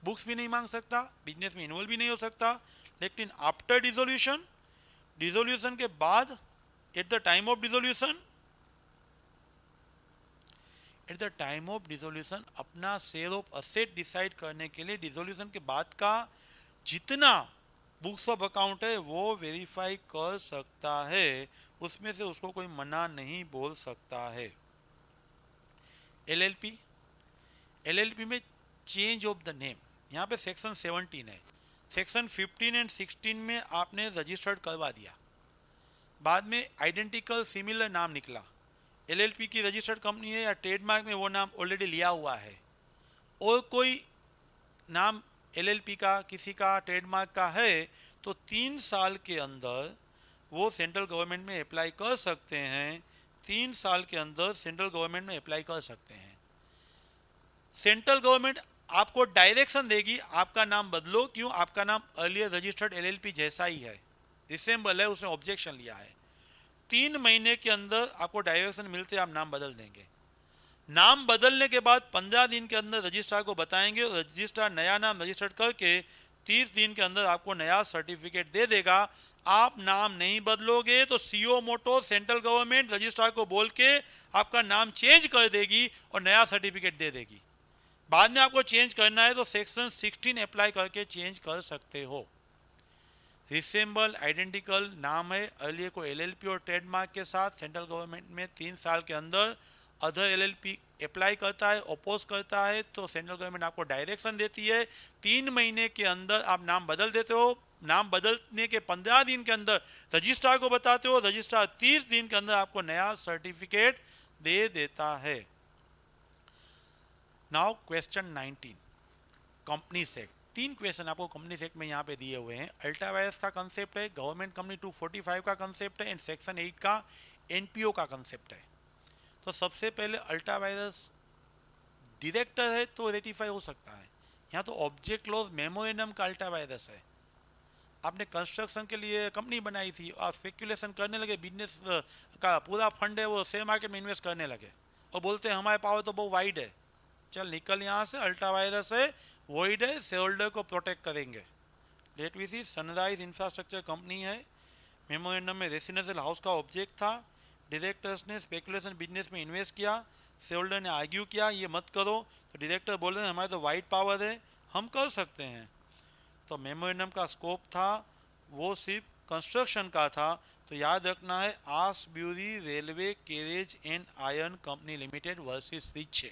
S1: बुक्स भी नहीं मांग सकता, बिजनेस में इन्वॉल्व भी नहीं हो सकता। लेकिन आफ्टर डिसोल्यूशन, डिसोल्यूशन के बाद, at the time of dissolution, at the time of dissolution अपना शेयर ऑफ असेट डिसाइड करने के लिए डिसोल्यूशन के बाद का जितना बुक्स ऑफ अकाउंट है वो वेरीफाई कर सकता है, उसमें से उसको कोई मना नहीं बोल सकता है। एलएलपी, एलएलपी में चेंज ऑफ द नेम, यहाँ पे सेक्शन 17 है, सेक्शन 15 एंड 16 में आपने रजिस्टर्ड करवा दिया, बाद में आइडेंटिकल सिमिलर नाम निकला, एलएलपी की रजिस्टर्ड कंपनी है या ट्रेडमार्क में वो नाम ऑलरेडी लिया हुआ है, और कोई नाम एलएलपी का किसी का ट्रेडमार्क का है, तो 3 साल के अंदर वो सेंट्रल गवर्नमेंट में अप्लाई कर सकते हैं। 3 साल के अंदर सेंट्रल गवर्नमेंट में अप्लाई कर सकते हैं। सेंट्रल गवर्नमेंट आपको डायरेक्शन देगी, आपका नाम बदलो, क्यों? आपका नाम अर्लियर रजिस्टर्ड एलएलपी जैसा ही है, रिसेम्बल है, उसने ऑब्जेक्शन लिया है। 3 महीने के अंदर आपको डायरेक्शन मिलते आप नाम बदल देंगे। नाम बदलने के बाद 15 दिन के अंदर रजिस्ट्रार को बताएंगे और रजिस्ट्रार नया नाम रजिस्टर्ड करके 30 दिन के अंदर आपको नया सर्टिफिकेट दे देगा। आप नाम नहीं बदलोगे तो सीओ मोटो सेंट्रल गवर्नमेंट रजिस्ट्रार को बोल के आपका नाम चेंज कर देगी और नया सर्टिफिकेट दे देगी। बाद में आपको चेंज करना है तो सेक्शन 16 अप्लाई करके चेंज कर सकते हो। रिसेम्बल आइडेंटिकल नाम है, अर्लियर को एलएलपी और ट्रेडमार्क के साथ सेंट्रल गवर्नमेंट में 3 साल के अंदर अदर एलएलपी अप्लाई करता है, अपोज करता है, तो सेंट्रल गवर्नमेंट आपको डायरेक्शन देती है। 3 महीने के अंदर आप नाम बदल देते हो। नाम बदलने के 15 दिन के अंदर रजिस्ट्रार को बताते हो, रजिस्ट्रार 30 दिन के अंदर आपको नया सर्टिफिकेट दे देता है। Now question 19, company sect. 3 question आपको कंपनी सेक्ट में यहाँ पे दिए हुए हैं। अल्ट्रा वायरस का कंसेप्ट है, गवर्नमेंट कंपनी 245 का कंसेप्ट है, एंड सेक्शन 8 का एनपीओ का कंसेप्ट है। तो सबसे पहले अल्ट्रा वायरस डायरेक्टर है तो रेटिफाई हो सकता है। यहाँ तो ऑब्जेक्ट क्लॉज मेमोरेंडम का अल्ट्रा वायरस है। आपने कंस्ट्रक्शन के लिए कंपनी बनाई थी, आप स्पेकुलेशन करने लगे, बिजनेस का पूरा फंड है वो शेयर मार्केट में इन्वेस्ट करने लगे और बोलते हैं हमारे पावर तो बहुत वाइड है, चल निकल यहाँ से, अल्ट्रा वायरस है, वॉइड है, शेयर होल्डर को प्रोटेक्ट करेंगे। Let we see, Sunrise Infrastructure Company है, मेमोरेंडम में रेसिडेंशियल हाउस का ऑब्जेक्ट था, डायरेक्टर्स ने स्पेकुलेशन बिजनेस में इन्वेस्ट किया, शेयर होल्डर ने आर्ग्यू किया ये मत करो, तो डायरेक्टर बोल रहे हैं हमारे तो वाइड पावर है, हम कर सकते हैं। तो मेमोरेंडम का स्कोप था वो सिर्फ कंस्ट्रक्शन का था, तो याद रखना है Ashbury railway carriage and iron company limited versus Riche.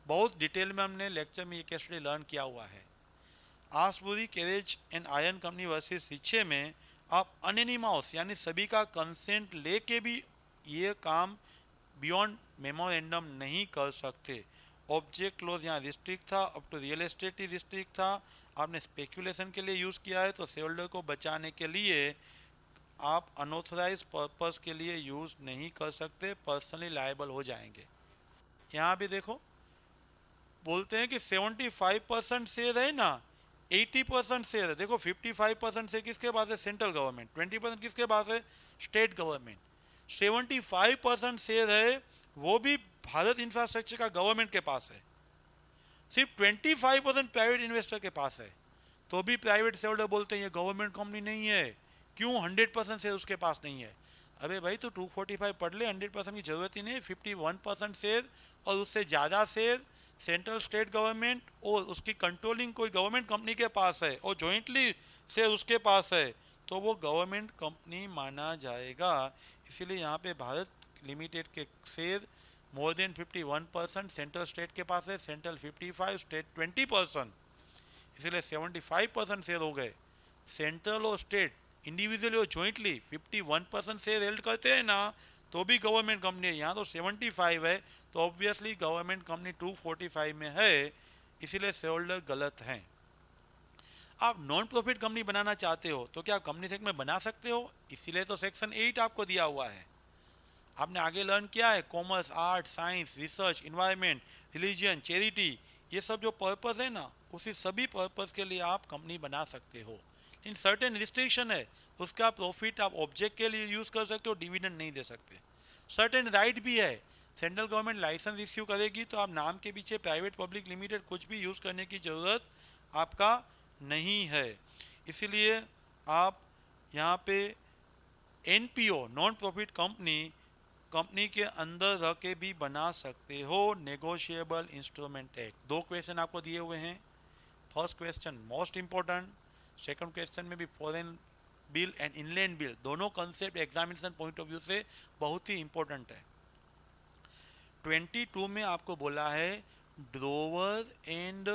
S1: बहुत डिटेल में हमने लेक्चर में ये केस स्टडी लर्न किया हुआ है। Ashbury carriage and iron company versus Riche में आप अनएनिमस यानी सभी का कंसेंट लेके भी ये काम बियॉन्ड मेमोरेंडम नहीं कर सकते। ऑब्जेक्ट क्लोज यहाँ रिस्ट्रिक्ट था, अप टू रियल एस्टेट ही रिस्ट्रिक्ट था। आपने स्पेकुलेशन के लिए यूज़ किया है तो शेयर होल्डर को बचाने के लिए आप अनऑथराइज पर्पस के लिए यूज़ नहीं कर सकते, पर्सनली लायबल हो जाएंगे। यहाँ भी देखो बोलते हैं कि 75% शेयर है ना, 80% शेयर है। देखो 55% से किसके पास है? Central government. 20% किसके पास है? State government. 75% शेयर है वो भी भारत इंफ्रास्ट्रक्चर का गवर्नमेंट के पास है, सिर्फ 25% प्राइवेट इन्वेस्टर के पास है। तो भी प्राइवेट शेयर होल्डर बोलते हैं ये गवर्नमेंट कंपनी नहीं है, क्यों? 100% शेयर उसके पास नहीं है। अबे भाई तो 245 पढ़ ले, 100% की जरूरत ही नहीं। 51% शेयर और उससे ज़्यादा शेयर सेंट्रल स्टेट गवर्नमेंट और उसकी कंट्रोलिंग कोई गवर्नमेंट कंपनी के पास है और जॉइंटली शेयर उसके पास है तो वो गवर्नमेंट कंपनी माना जाएगा। इसीलिए यहाँ पे भारत लिमिटेड के share more than 51% central state के पास है, सेंट्रल 55, स्टेट 20%, इसीलिए 75% शेयर हो गए। सेंट्रल और स्टेट इंडिविजुअली और जॉइंटली 51% शेयर हेल्ड करते हैं ना, तो भी गवर्नमेंट कंपनी है। यहाँ तो 75 है तो ऑब्वियसली गवर्नमेंट कंपनी 245 में है, इसीलिए शेयर होल्डर गलत हैं। आप नॉन प्रॉफिट कंपनी बनाना चाहते हो तो क्या आप कंपनी सेक्ट में बना सकते हो? इसीलिए तो सेक्शन 8 आपको दिया हुआ है। आपने आगे लर्न किया है commerce, art, science, research, environment, religion, charity, ये सब जो पर्पस है ना, उसी सभी पर्पस के लिए आप कंपनी बना सकते हो। इन सर्टेन रिस्ट्रिक्शन है, उसका प्रॉफिट आप ऑब्जेक्ट के लिए यूज़ कर सकते हो, डिविडेंड नहीं दे सकते। सर्टेन राइट भी है, सेंट्रल गवर्नमेंट लाइसेंस इश्यू करेगी तो आप नाम के पीछे प्राइवेट पब्लिक लिमिटेड कुछ भी यूज़ करने की ज़रूरत आपका नहीं है। इसीलिए आप यहाँ पे एनपीओ नॉन प्रॉफिट कंपनी के अंदर रह के भी बना सकते हो। Negotiable instrument act. 2 क्वेश्चन आपको दिए हुए हैं। First question most important, second question में भी foreign bill and inland bill दोनों concept examination point of view से बहुत ही इंपॉर्टेंट है। 22 में आपको बोला है ड्रोवर एंड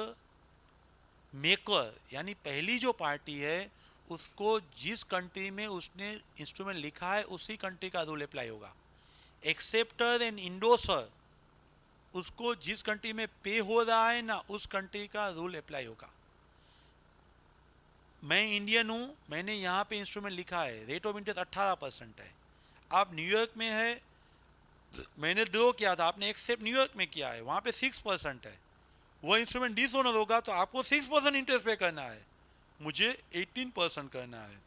S1: मेकर यानी पहली जो पार्टी है उसको जिस कंट्री में उसने इंस्ट्रूमेंट लिखा है उसी कंट्री का रूल अप्लाई होगा। एक्सेप्टर एंड इंडोसर, उसको जिस कंट्री में पे हो रहा है ना उस कंट्री का रूल अप्लाई होगा। मैं इंडियन हूँ, मैंने यहाँ पे इंस्ट्रूमेंट लिखा है, रेट ऑफ इंटरेस्ट 18% है। आप न्यूयॉर्क में है, मैंने ड्रॉ किया था, आपने एक्सेप्ट न्यूयॉर्क में किया है, वहाँ पे 6% है। वो इंस्ट्रूमेंट डिसओनर होगा तो आपको 6% इंटरेस्ट पे करना है, मुझे 18% करना है।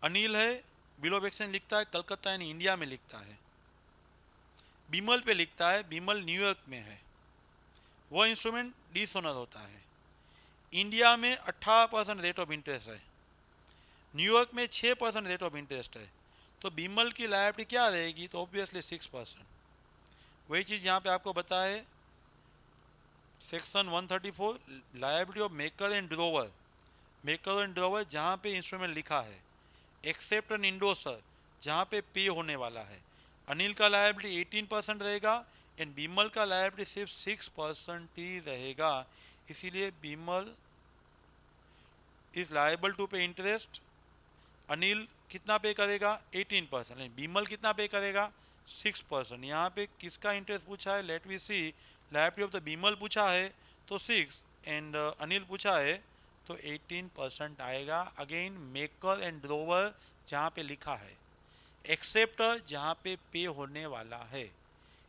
S1: अनिल है, बिल ऑफ एक्सचेंज लिखता है कलकत्ता यानी इंडिया में लिखता है। बीमल पे लिखता है, बीमल न्यूयॉर्क में है, वो इंस्ट्रूमेंट डिसओनर होता है। इंडिया में 18% रेट ऑफ इंटरेस्ट है, न्यूयॉर्क में 6% रेट ऑफ इंटरेस्ट है, तो बीमल की लायबिलिटी क्या रहेगी? तो ऑब्वियसली 6%। वही चीज़ यहाँ पे आपको बताए section 134 liability of maker and drawer. Maker and drawer जहाँ पे इंस्ट्रूमेंट लिखा है, एक्सेप्ट एंड इंडोसर जहाँ पे पे होने वाला है। अनिल का लायबिलिटी 18% रहेगा एंड बीमल का लायबिलिटी सिर्फ 6% ही रहेगा। इसीलिए बीमल इज लायबल टू पे इंटरेस्ट। अनिल कितना पे करेगा? 18%। बीमल कितना पे करेगा? 6%। यहाँ पे किसका इंटरेस्ट पूछा है? Let we see. Liability of the बीमल पूछा है तो 6 एंड अनिल पूछा है तो 18% आएगा। अगेन मेकर एंड ड्रोवर जहाँ पे लिखा है, एक्सेप्टर जहाँ पे होने वाला है।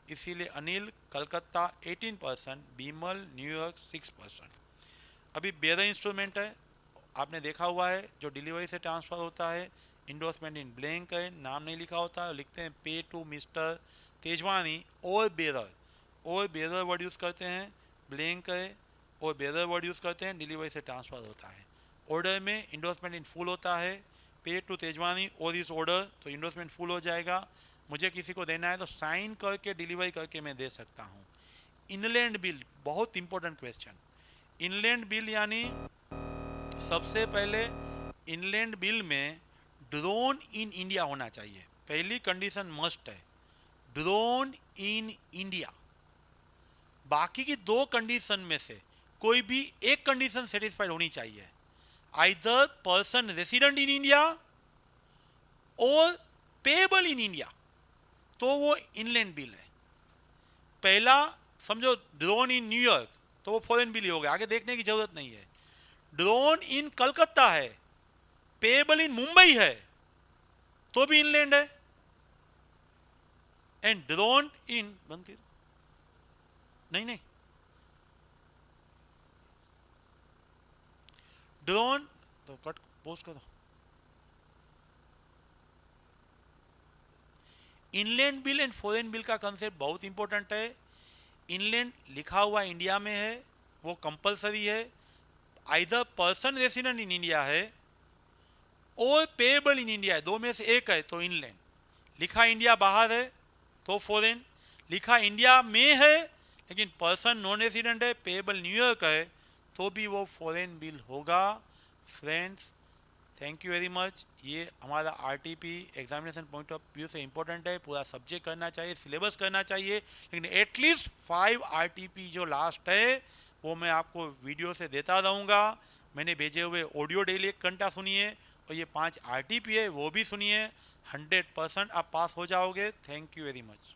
S1: इसीलिए अनिल कलकत्ता 18%, बीमल न्यूयॉर्क 6%। अभी बेयर इंस्ट्रूमेंट है, आपने देखा हुआ है, जो डिलीवरी से ट्रांसफ़र होता है, इंडोर्समेंट इन ब्लैंक है, नाम नहीं लिखा होता है, लिखते हैं पे टू मिस्टर तेजवानी और बेरर। और बेरर वर्ड यूज़ करते हैं, ब्लैंक है और बेरर वर्ड यूज़ करते हैं, डिलीवरी से ट्रांसफ़र होता है। ऑर्डर में इंडोर्समेंट इन फुल होता है, पे टू तेजवानी और इस ऑर्डर, तो इंडोर्समेंट फुल हो जाएगा। मुझे किसी को देना है तो साइन करके डिलीवरी करके मैं दे सकता हूँ। इनलैंड बिल, बहुत इंपॉर्टेंट क्वेश्चन। इनलैंड बिल यानी सबसे पहले इनलैंड बिल में ड्रोन इन इंडिया होना चाहिए, पहली कंडीशन मस्ट है, ड्रोन इन इंडिया। बाकी की दो कंडीशन में से कोई भी एक कंडीशन सेटिस्फाइड होनी चाहिए, either person resident in India और पेएबल इन इंडिया, तो वो इनलैंड बिल है। पहला समझो ड्रोन इन न्यूयॉर्क, तो वो फॉरेन बिल ही हो गया, आगे देखने की जरूरत नहीं है। ड्रोन इन कलकत्ता है, पेएबल इन मुंबई है, तो भी इनलैंड है। एंड ड्रोन इन बंद कर, नहीं ड्रोन तो कट पोस्ट करो। Inland bill and foreign bill का कंसेप्ट बहुत इंपॉर्टेंट है। इनलैंड लिखा हुआ इंडिया में है, वो कंपलसरी है, either person resident in India है और पेएबल इन इंडिया है, दो में से एक है तो इनलैंड। लिखा इंडिया बाहर है तो फॉरेन, लिखा इंडिया में है लेकिन पर्सन नॉन रेसिडेंट है, पेएबल न्यूयॉर्क है, तो भी वो फॉरेन बिल होगा। Friends, thank you very much. ये हमारा RTP examination point of view से इंपॉर्टेंट है, पूरा सब्जेक्ट करना चाहिए, सिलेबस करना चाहिए, लेकिन एटलीस्ट 5 आरटीपी जो लास्ट है वो मैं आपको वीडियो से देता रहूँगा। मैंने भेजे हुए ऑडियो डेली 1 घंटा सुनिए और ये 5 आरटीपी है वो भी सुनिए, 100% आप पास हो जाओगे। Thank you very much.